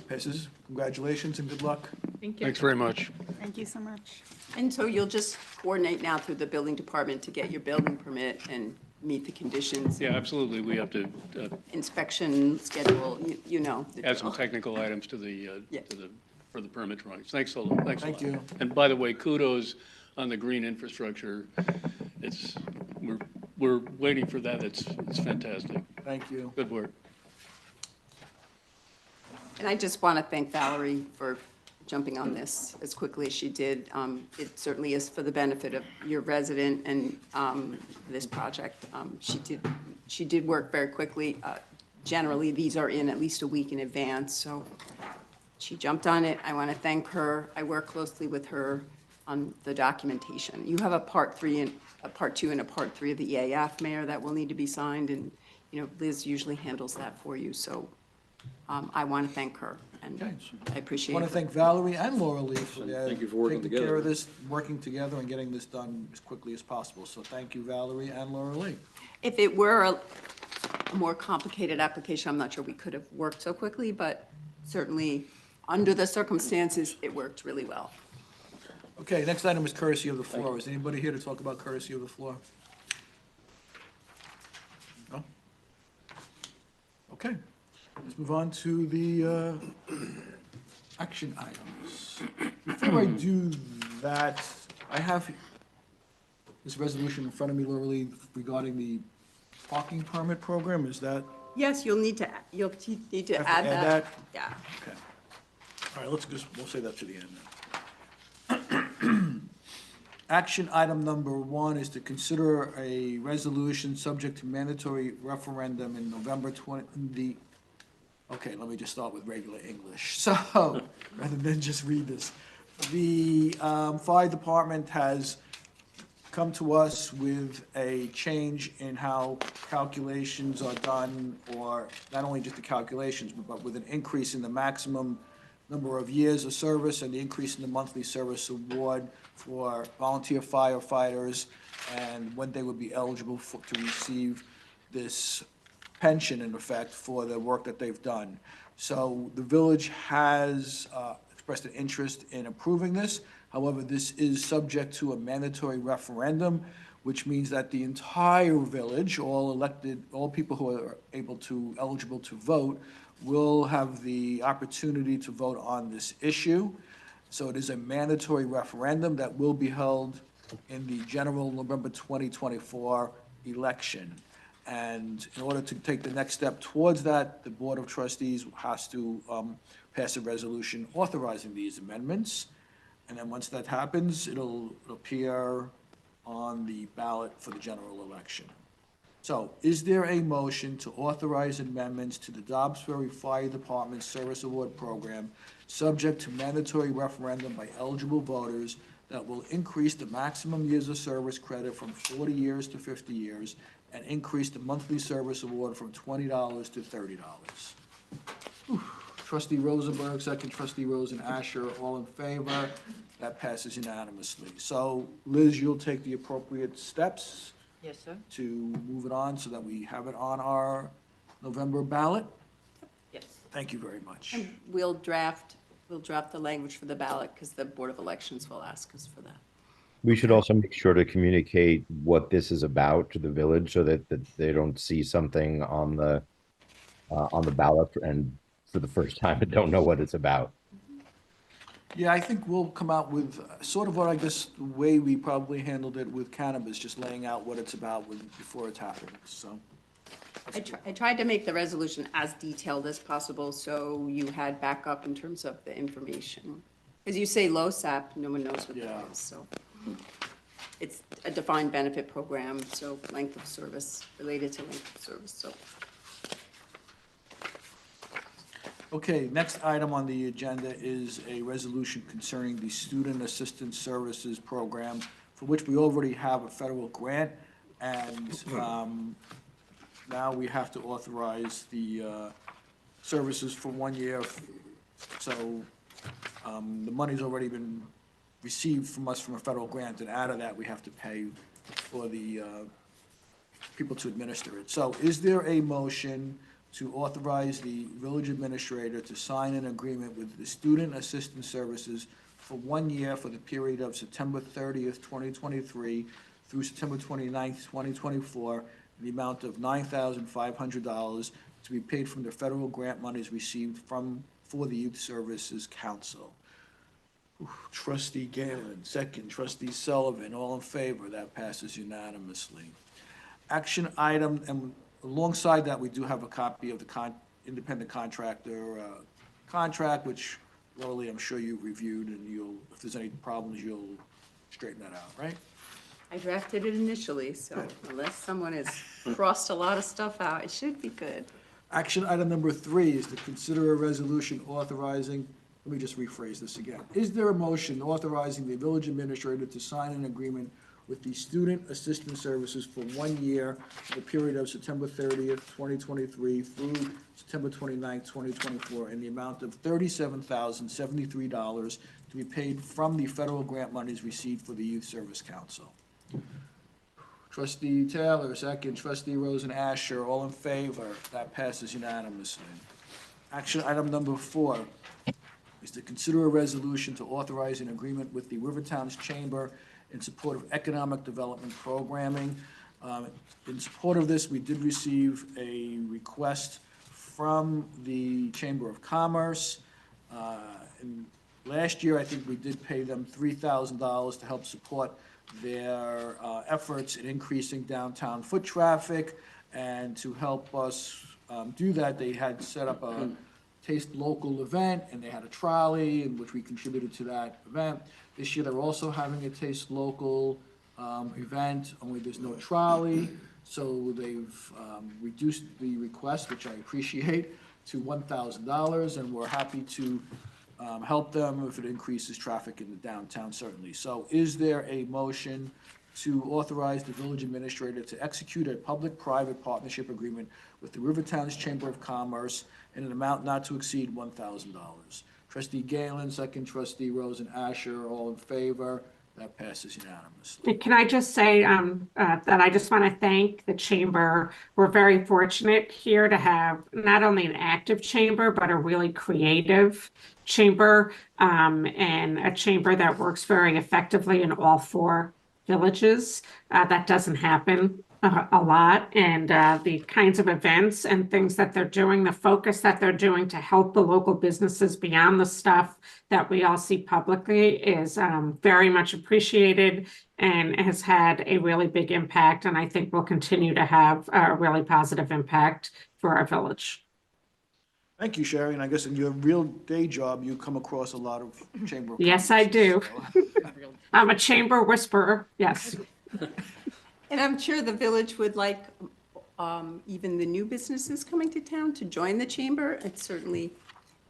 passes. Congratulations and good luck. Thank you. Thanks very much. Thank you so much. And so you'll just coordinate now through the building department to get your building permit and meet the conditions. Yeah, absolutely. We have to Inspection schedule, you know. the add some drill. technical items to the, Yeah. for the permit drawings. Thanks a lot. Thanks a Thank lot. you. And by the way, kudos on the green infrastructure. we're waiting for that. It's fantastic. Thank you. Good work. And I just want to thank Valerie for jumping on this as quickly as she did. It certainly is for the benefit of your resident and this project. She did work very quickly. Generally, these are in at least a week in advance, so she jumped on it. I want to thank her. I work closely with her on the documentation. You have a part 3 and a part 2 and a part 3 of the EAF, Mayor, that will need to be signed, and, Liz usually handles that for you, so I want to thank her, and Okay. I appreciate I it. want to thank Valerie and Laura Lee for Thank you for working taking care of together. this, working together and getting this done as quickly as possible. So thank you, Valerie and Laura Lee. If it were a more complicated application, I'm not sure we could have worked so quickly, but certainly, under the circumstances, it worked really well. Okay, next item is courtesy of the floor. Is anybody here to talk about courtesy of the floor? No? Okay, let's move on to the action items. Before I do that, I have this resolution in front of me, Laura Lee, regarding the parking permit program. Is that? Yes, you'll need to Have add to add that. that? Yeah. Okay. All right, we'll say that to the end then. Action item number 1 is to consider a resolution subject to mandatory referendum in November 20, okay, let me just start with regular English. So, rather than just read this, the fire department has come to us with a change in how calculations are done, or not only just the calculations, but with an increase in the maximum number of years of service and the increase in the monthly service award for volunteer firefighters, and when they would be eligible to receive this pension, in effect, for the work that they've done. So the village has expressed an interest in approving this. However, this is subject to a mandatory referendum, which means that the entire village, all people who are eligible to vote, will have the opportunity to vote on this issue. So it is a mandatory referendum that will be held in the general November 2024 election. And in order to take the next step towards that, the Board of Trustees has to pass a resolution authorizing these amendments. And then once that happens, it'll appear on the ballot for the general election. So is there a motion to authorize amendments to the Dobbs Ferry Fire Department Service Award Program, subject to mandatory referendum by eligible voters, that will increase the maximum years of service credit from 40 years to 50 years, and increase the monthly service award from $20 to $30? Trustee Rosenberg, second trustee Rosen Asher, all in favor? That passes unanimously. So Liz, you'll take the appropriate steps Yes, sir. to move it on so that we have it on our November ballot? Yes. Thank you very much. And we'll draft the language for the ballot, because the Board of Elections will ask us for that. We should also make sure to communicate what this is about to the village so that they don't see something on the ballot and for the first time and don't know what it's about. Yeah, I think we'll come out with sort of what, I guess, the way we probably handled it with cannabis, just laying out what it's about before it's happened, so. I tried to make the resolution as detailed as possible, so you had backup in terms of the information. Because you say LoSAP, no one knows what Yeah. that is, so. It's a defined benefit program, so length of service, related to length of service, so. Okay, next item on the agenda is a resolution concerning the Student Assistance Services Program, for which we already have a federal grant, and now we have to authorize the services for 1 year. So the money's already been received from us from a federal grant, and out of that, we have to pay for the people to administer it. So is there a motion to authorize the village administrator to sign an agreement with the Student Assistance Services for 1 year for the period of September 30th, 2023 through September 29th, 2024, in the amount of $9,500 to be paid from the federal grant monies received for the Youth Services Council? Trustee Galen, second. Trustee Sullivan, all in favor? That passes unanimously. Action item, and alongside that, we do have a copy of the independent contractor contract, which, Lorelei, I'm sure you've reviewed, and if there's any problems, you'll straighten that out, right? I drafted it initially, so unless someone has crossed a lot of stuff out, it should be good. Action item number 3 is to consider a resolution authorizing, let me just rephrase this again. Is there a motion authorizing the village administrator to sign an agreement with the Student Assistance Services for 1 year for the period of September 30th, 2023 through September 29th, 2024, in the amount of $37,073 to be paid from the federal grant monies received for the Youth Service Council? Trustee Taylor, second. Trustee Rosen Asher, all in favor. That passes unanimously. Action item number 4 is to consider a resolution to authorize an agreement with the Rivertown's Chamber in support of economic development programming. In support of this, we did receive a request from the Chamber of Commerce. And last year, I think we did pay them $3,000 to help support their efforts in increasing downtown foot traffic. And to help us do that, they had set up a Taste Local event, and they had a trolley in which we contributed to that event. This year, they're also having a Taste Local event, only there's no trolley. So they've reduced the request, which I appreciate, to $1,000, and we're happy to help them if it increases traffic in the downtown, certainly. So is there a motion to authorize the village administrator to execute a public-private partnership agreement with the Rivertown's Chamber of Commerce in an amount not to exceed $1,000? Trustee Galen, second. Trustee Rosen Asher, all in favor. That passes unanimously. Can I just say that I just want to thank the chamber. We're very fortunate here to have not only an active chamber, but a really creative chamber, and a chamber that works very effectively in all 4 villages. That doesn't happen a lot, and the kinds of events and things that they're doing, the focus that they're doing to help the local businesses beyond the stuff that we all see publicly is very much appreciated and has had a really big impact, and I think will continue to have a really positive impact for our village. Thank you, Sherry, and I guess in your real day job, you come across a lot of Chamber of Yes, I do. so- I'm a chamber whisperer, yes. And I'm sure the village would like even the new businesses coming to town to join the chamber. It's certainly,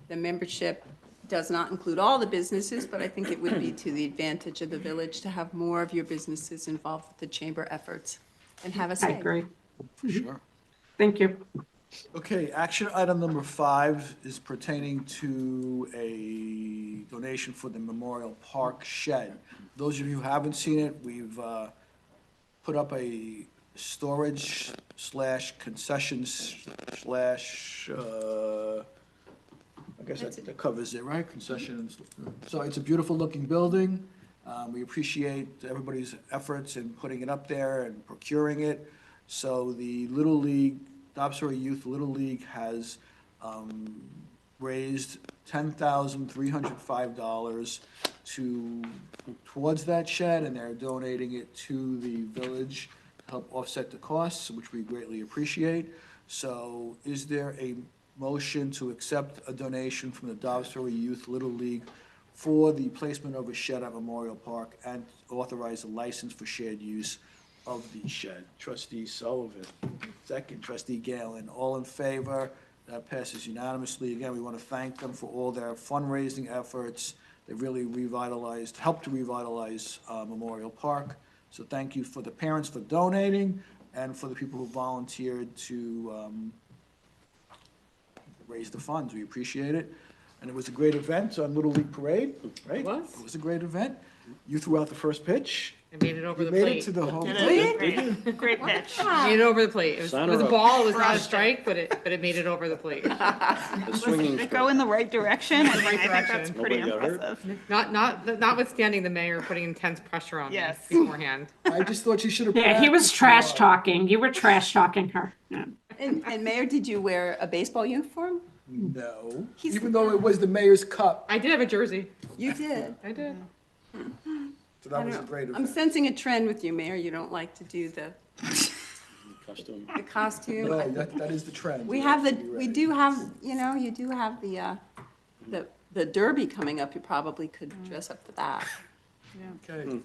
the membership does not include all the businesses, but I think it would be to the advantage of the village to have more of your businesses involved with the chamber efforts and have a I say. agree. For sure. Thank you. Okay, action item number 5 is pertaining to a donation for the Memorial Park shed. Those of you who haven't seen it, we've put up a storage / concessions / I guess that covers it, right? Concessions. So it's a beautiful looking building. We appreciate everybody's efforts in putting it up there and procuring it. So the Little League, Dobbs Ferry Youth Little League has raised $10,305 towards that shed, and they're donating it to the village to help offset the costs, which we greatly appreciate. So is there a motion to accept a donation from the Dobbs Ferry Youth Little League for the placement of a shed at Memorial Park and authorize a license for shared use of the shed? Trustee Sullivan, second. Trustee Galen, all in favor? That passes unanimously. Again, we want to thank them for all their fundraising efforts. They really helped to revitalize Memorial Park. So thank you for the parents for donating and for the people who volunteered to raise the funds. We appreciate it. And it was a great event on Little League Parade, right? It was. It was a great event. You threw out the first pitch. I made it over You the made plate. it to the home. Great pitch. Made it over the plate. It was Sign a her up. ball, it was not a strike, but it made it over the plate. The swinging Did it go in the right direction? I mean, I think that's direction. pretty Nobody got hurt? impressive. Notwithstanding the mayor putting intense pressure on me Yes. beforehand. I just thought you should have. Yeah, he was practiced trash more. talking. You were trash talking her. Yeah. And Mayor, did you wear a baseball uniform? No, He's even the though it was the mayor's cup, I did have a jersey. You did. I did. so that was a great I'm event. sensing a trend with you, Mayor. You don't like to do the Costume. the costume. No, that is the trend. We You have to the, be we ready. do have, you do have the Derby coming up. You probably could dress up for that. Okay.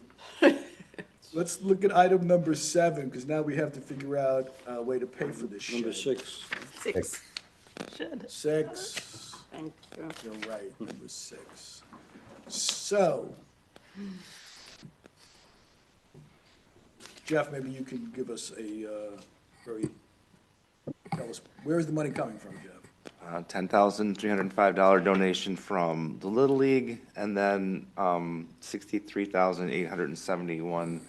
Let's look at item number 7, because now we have to figure out a way to pay for this Number shed. 6. 6. Should. 6, Thank you. you're right, number 6. So, Jeff, maybe you can give us tell us, where is the money coming from, Jeff? $10,305 donation from the Little League, and then $63,871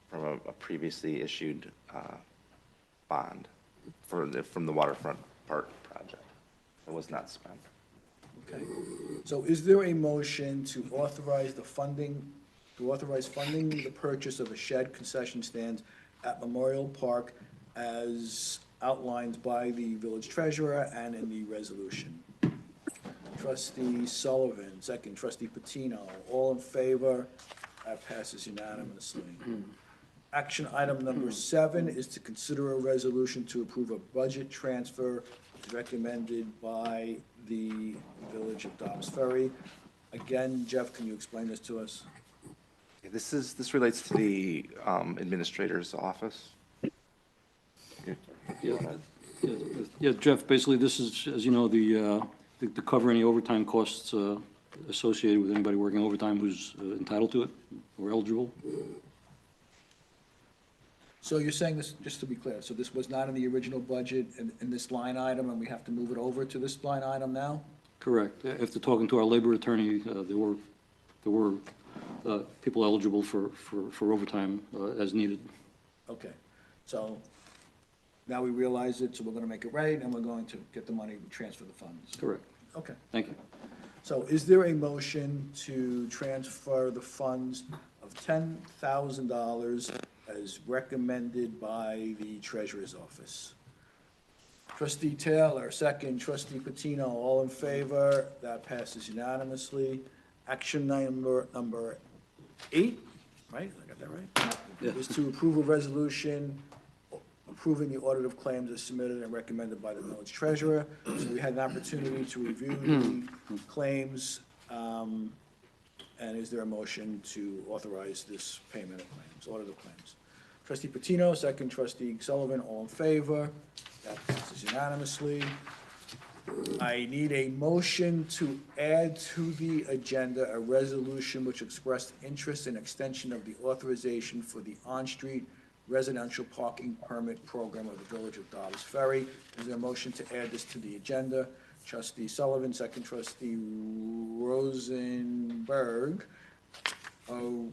from a previously issued bond from the waterfront park project that was not spent. Okay. So is there a motion to authorize funding the purchase of a shed concession stand at Memorial Park as outlined by the village treasurer and in the resolution? Trustee Sullivan, second. Trustee Patino, all in favor? That passes unanimously. Action item number 7 is to consider a resolution to approve a budget transfer recommended by the Village of Dobbs Ferry. Again, Jeff, can you explain this to us? This relates to the administrator's office. Yeah, Jeff, basically, this is, as you know, to cover any overtime costs associated with anybody working overtime who's entitled to it or eligible. So you're saying this, just to be clear, so this was not in the original budget in this line item, and we have to move it over to this line item now? Correct. After talking to our labor attorney, there were people eligible for overtime as needed. Okay, so now we realize it, so we're gonna make it right, and we're going to get the money to transfer the funds. Correct. Okay. Thank you. So is there a motion to transfer the funds of $10,000 as recommended by the treasurer's office? Trustee Taylor, second. Trustee Patino, all in favor? That passes unanimously. Action number 8, right? I got that right? Yeah. Is to approve a resolution approving the audit of claims as submitted and recommended by the village treasurer. So we had an opportunity to review the claims. And is there a motion to authorize this payment of claims, audit of claims? Trustee Patino, second. Trustee Sullivan, all in favor? That passes unanimously. I need a motion to add to the agenda a resolution which expressed interest in extension of the authorization for the on-street residential parking permit program of the Village of Dobbs Ferry. Is there a motion to add this to the agenda? Trustee Sullivan, second. Trustee Rosenberg. Oh.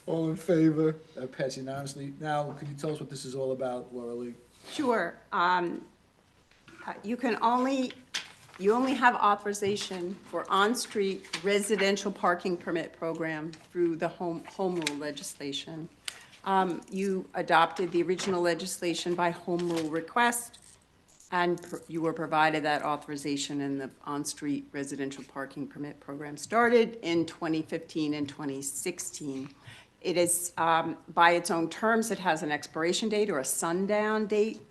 All in favor? That passes unanimously. Now, could you tell us what this is all about, Laura Lee? Sure. You only have authorization for on-street residential parking permit program through the home rule legislation. You adopted the original legislation by home rule request, and you were provided that authorization, and the on-street residential parking permit program started in 2015 and 2016. It is, by its own terms, it has an expiration date or a sundown date,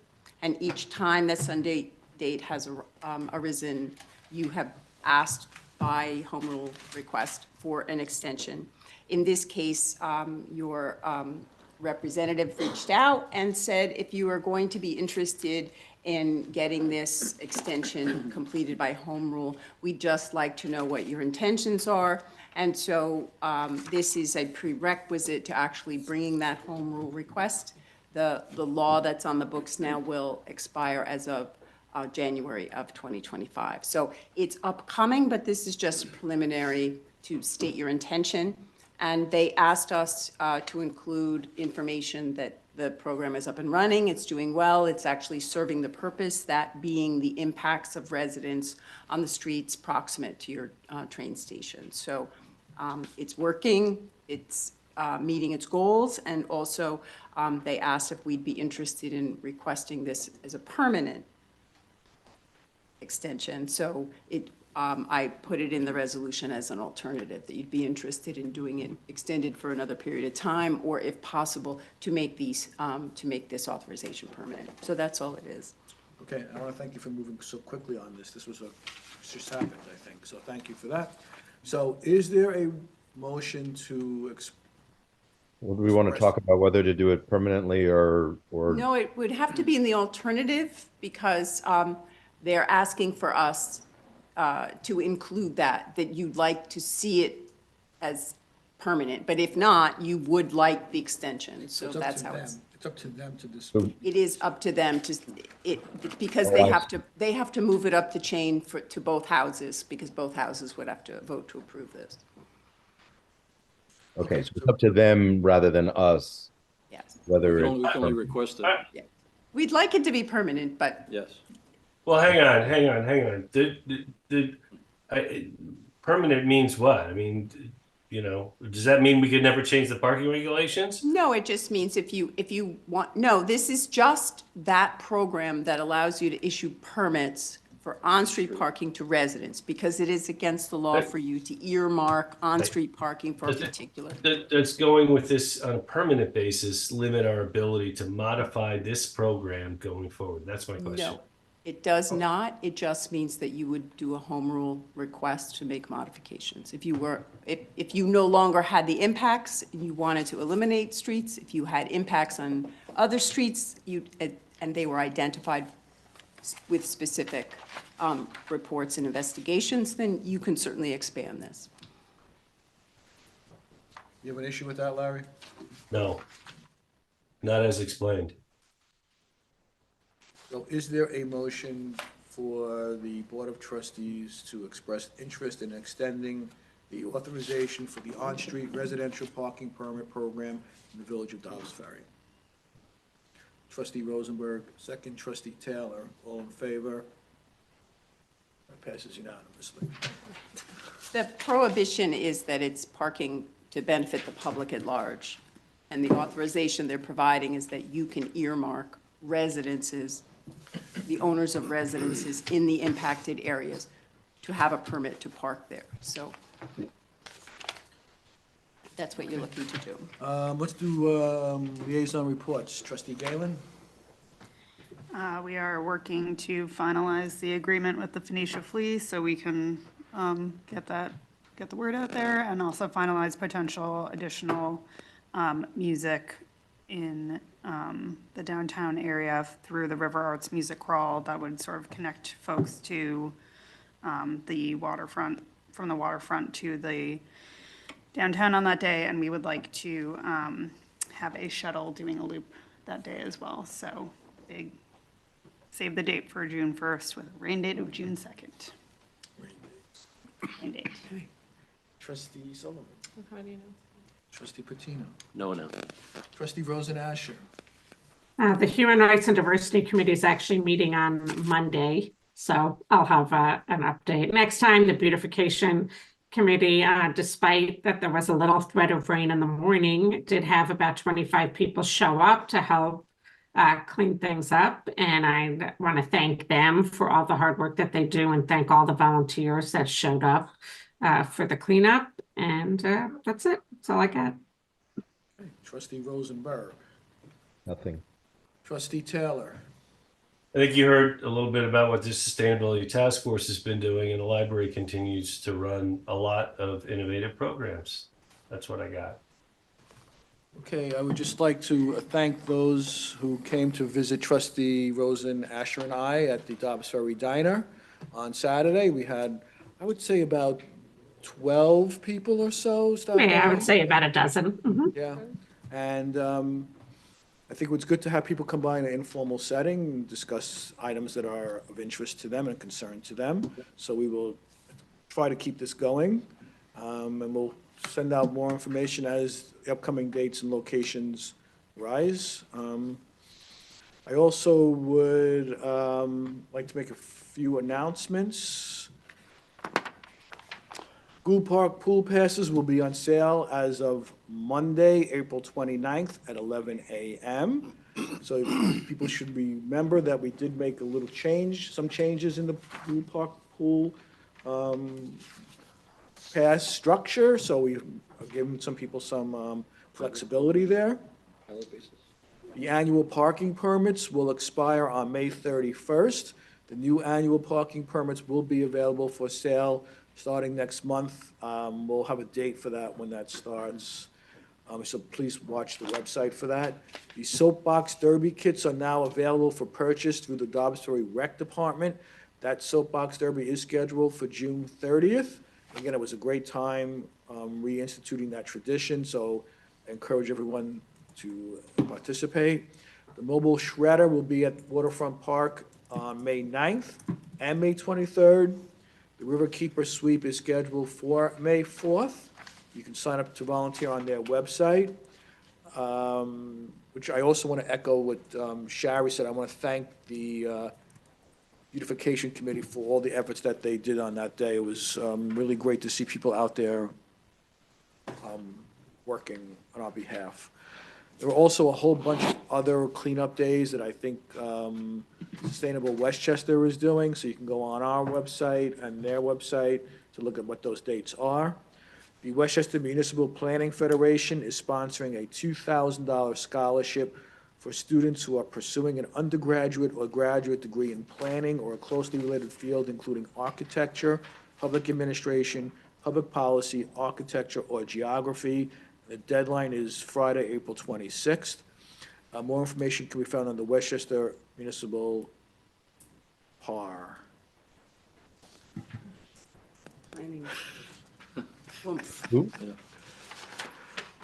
and each time that sundown date has arisen, you have asked by home rule request for an extension. In this case, your representative reached out and said, if you are going to be interested in getting this extension completed by home rule, we'd just like to know what your intentions are. And so this is a prerequisite to actually bringing that home rule request. The law that's on the books now will expire as of January of 2025. So it's upcoming, but this is just preliminary to state your intention. And they asked us to include information that the program is up and running, it's doing well, it's actually serving the purpose, that being the impacts of residents on the streets proximate to your train station. So it's working, it's meeting its goals, and also they asked if we'd be interested in requesting this as a permanent extension. So I put it in the resolution as an alternative, that you'd be interested in doing it extended for another period of time, or if possible, to make this authorization permanent. So that's all it is. Okay, I want to thank you for moving so quickly on this. This just happened, I think, so thank you for that. So is there a motion to, Would we want to talk about whether to do it permanently or? No, it would have to be in the alternative, because they're asking for us to include that you'd like to see it as permanent, but if not, you would like the extension, so it's up that's to how them, it's. it's up to them to So- decide. It is up to them because Oh, I they have to move it up the chain to both houses, because both houses would have to vote to approve this. Okay, so it's up to them rather than us, Yes. whether We it's. can only request it, We'd like it to be permanent, but yes. Well, hang on. Permanent means what? I mean, does that mean we could never change the parking regulations? no, it just means if you want, no, this is just that program that allows you to issue permits for on-street parking to residents, because it is against the law for you to earmark on-street parking for a particular. That's going with this on a permanent basis, limit our ability to modify this program going forward. That's my question. No, it does not. It just means that you would do a home rule request to make modifications. If you no longer had the impacts, and you wanted to eliminate streets, if you had impacts on other streets, and they were identified with specific reports and investigations, then you can certainly expand this. You have an issue with that, Larry? No, not as explained. So is there a motion for the Board of Trustees to express interest in extending the authorization for the on-street residential parking permit program in the Village of Dobbs Ferry? Trustee Rosenberg, second. Trustee Taylor, all in favor? That passes unanimously. The prohibition is that it's parking to benefit the public at large. And the authorization they're providing is that you can earmark residences, the owners of residences in the impacted areas, to have a permit to park there. So that's what you're looking to do. Let's do liaison reports. Trustee Galen? We are working to finalize the agreement with the Phoenicia Flea so we can get the word out there, and also finalize potential additional music in the downtown area through the River Arts Music Crawl that would sort of connect folks to the waterfront, from the waterfront to the downtown on that day, and we would like to have a shuttle doing a loop that day as well. So big, save the date for June 1st with a rain date of June 2nd. Rain date. Trustee Sullivan? How do you know? Trustee Patino? No. Trustee Rosen Asher? The Human Rights and Diversity Committee is actually meeting on Monday, so I'll have an update. Next time, the Beautification Committee, despite that there was a little threat of rain in the morning, did have about 25 people show up to help clean things up. And I want to thank them for all the hard work that they do, and thank all the volunteers that showed up for the cleanup. And that's it. That's all I got. Okay. Trustee Rosenberg? Nothing. Trustee Taylor? I think you heard a little bit about what the Sustainability Task Force has been doing, and the library continues to run a lot of innovative programs. That's what I got. Okay, I would just like to thank those who came to visit Trustee Rosen Asher and I at the Dobbs Ferry Diner on Saturday. We had, I would say, about 12 people or so stop Yeah, I by. would say about a dozen. Mhm. Yeah, and I think it's good to have people come by in an informal setting and discuss items that are of interest to them and concern to them. So we will try to keep this going, and we'll send out more information as the upcoming dates and locations rise. I also would like to make a few announcements. Gould Park pool passes will be on sale as of Monday, April 29th at 11 a.m. So people should remember that we did make a little change, some changes in the Gould Park pool past structure, so we are giving some people some flexibility there. The annual parking permits will expire on May 31st. The new annual parking permits will be available for sale starting next month. We'll have a date for that when that starts. So please watch the website for that. The soapbox derby kits are now available for purchase through the Dobbsbury Rec Department. That soapbox derby is scheduled for June 30th. Again, it was a great time reinstituting that tradition, so I encourage everyone to participate. The mobile shredder will be at Waterfront Park on May 9th and May 23rd. The Riverkeeper Sweep is scheduled for May 4th. You can sign up to volunteer on their website, which I also want to echo what Shari said. I want to thank the Beautification Committee for all the efforts that they did on that day. It was really great to see people out there working on our behalf. There were also a whole bunch of other cleanup days that I think Sustainable Westchester is doing, so you can go on our website and their website to look at what those dates are. The Westchester Municipal Planning Federation is sponsoring a $2,000 scholarship for students who are pursuing an undergraduate or graduate degree in planning or a closely related field, including architecture, public administration, public policy, architecture, or geography. The deadline is Friday, April 26th. More information can be found on the Westchester Municipal PAR. Planning. Who?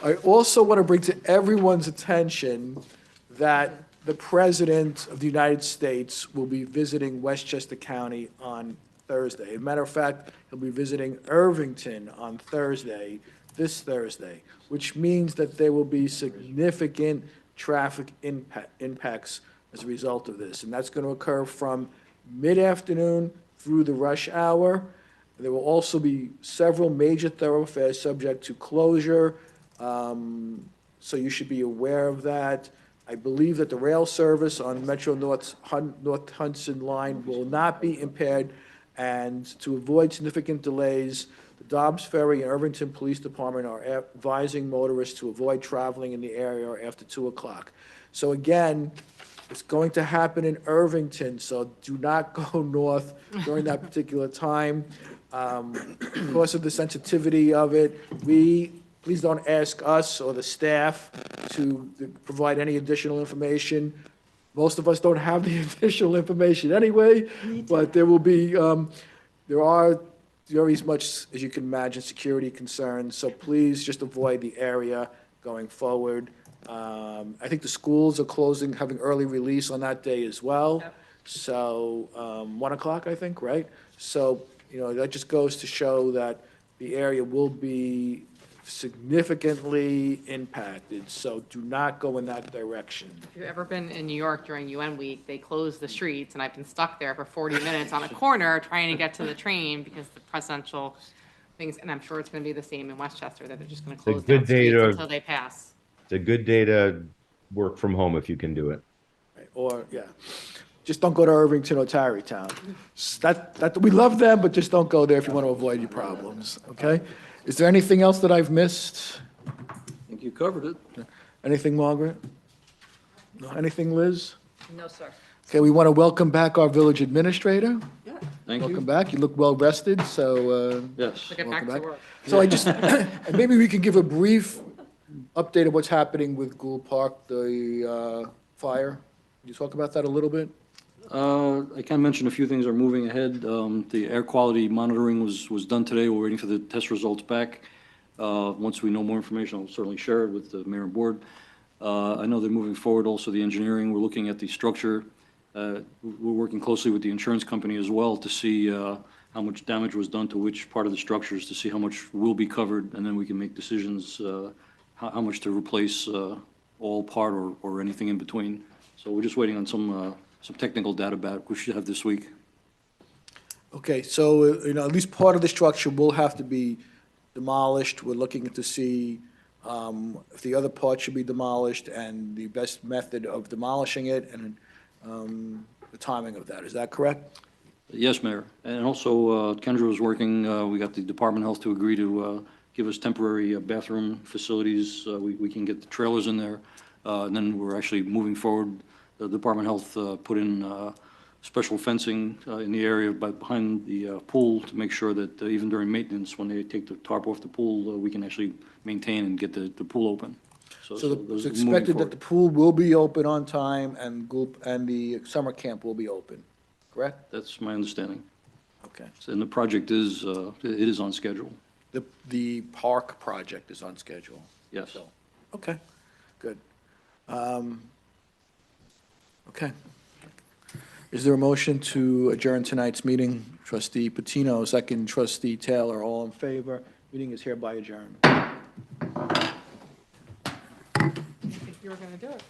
I also want to bring to everyone's attention that the President of the United States will be visiting Westchester County on Thursday. As a matter of fact, he'll be visiting Irvington on Thursday, this Thursday, which means that there will be significant traffic impacts as a result of this. And that's going to occur from mid-afternoon through the rush hour. There will also be several major thoroughfares subject to closure, so you should be aware of that. I believe that the rail service on Metro North Hudson Line will not be impaired, and to avoid significant delays, the Dobbs Ferry and Irvington Police Department are advising motorists to avoid traveling in the area after 2 o'clock. So again, it's going to happen in Irvington, so do not go north during that particular time. Because of the sensitivity of it, please don't ask us or the staff to provide any additional information. Most of us don't have the additional information anyway, but there will be, there are very much, as you can imagine, security concerns, so please just avoid the area going forward. I think the schools are closing, having early release on that day as well. Yep. So, 1 o'clock, I think, right? So, that just goes to show that the area will be significantly impacted, so do not go in that direction. If you've ever been in New York during UN week, they close the streets, and I've been stuck there for 40 minutes on a corner trying to get to the train because the presidential things, and I'm sure it's going to be the same in Westchester, that they're just going to close down good day streets to- until they pass. It's a good day to work from home if you can do it. Or, yeah, just don't go to Irvington or Tarrytown. We love them, but just don't go there if you want to avoid your problems, okay? Is there anything else that I've missed? I think you covered it. Anything, Margaret? No, anything, Liz? No, sir. Okay, we want to welcome back our village administrator. Thank Welcome you. back. You look well rested, so, Yes. To get back welcome to work. So I just, and maybe we can give a brief update of what's happening with Gould Park, the fire. Can you talk about that a little bit? I can mention a few things are moving ahead. The air quality monitoring was done today. We're waiting for the test results back. Once we know more information, I'll certainly share it with the mayor and board. I know they're moving forward also the engineering. We're looking at the structure. We're working closely with the insurance company as well to see how much damage was done to which part of the structures, to see how much will be covered, and then we can make decisions how much to replace all part or anything in between. So we're just waiting on some technical data back, we should have this week. Okay, so, at least part of the structure will have to be demolished. We're looking to see if the other part should be demolished and the best method of demolishing it and the timing of that. Is that correct? Yes, Mayor. And also, Kendra was working, we got the Department of Health to agree to give us temporary bathroom facilities. We can get the trailers in there. And then we're actually moving forward. The Department of Health put in special fencing in the area behind the pool to make sure that even during maintenance, when they take the tarp off the pool, we can actually maintain and get the pool open. So those it's are moving expected that forward. the pool will be open on time and the summer camp will be open, correct? That's my understanding. Okay. And the project is, it is on schedule. The park project is on schedule. Yes. So, okay, good. Okay. Is there a motion to adjourn tonight's meeting? Trustee Patino, second trustee Taylor, all in favor? Meeting is hereby adjourned. I think you were gonna do it.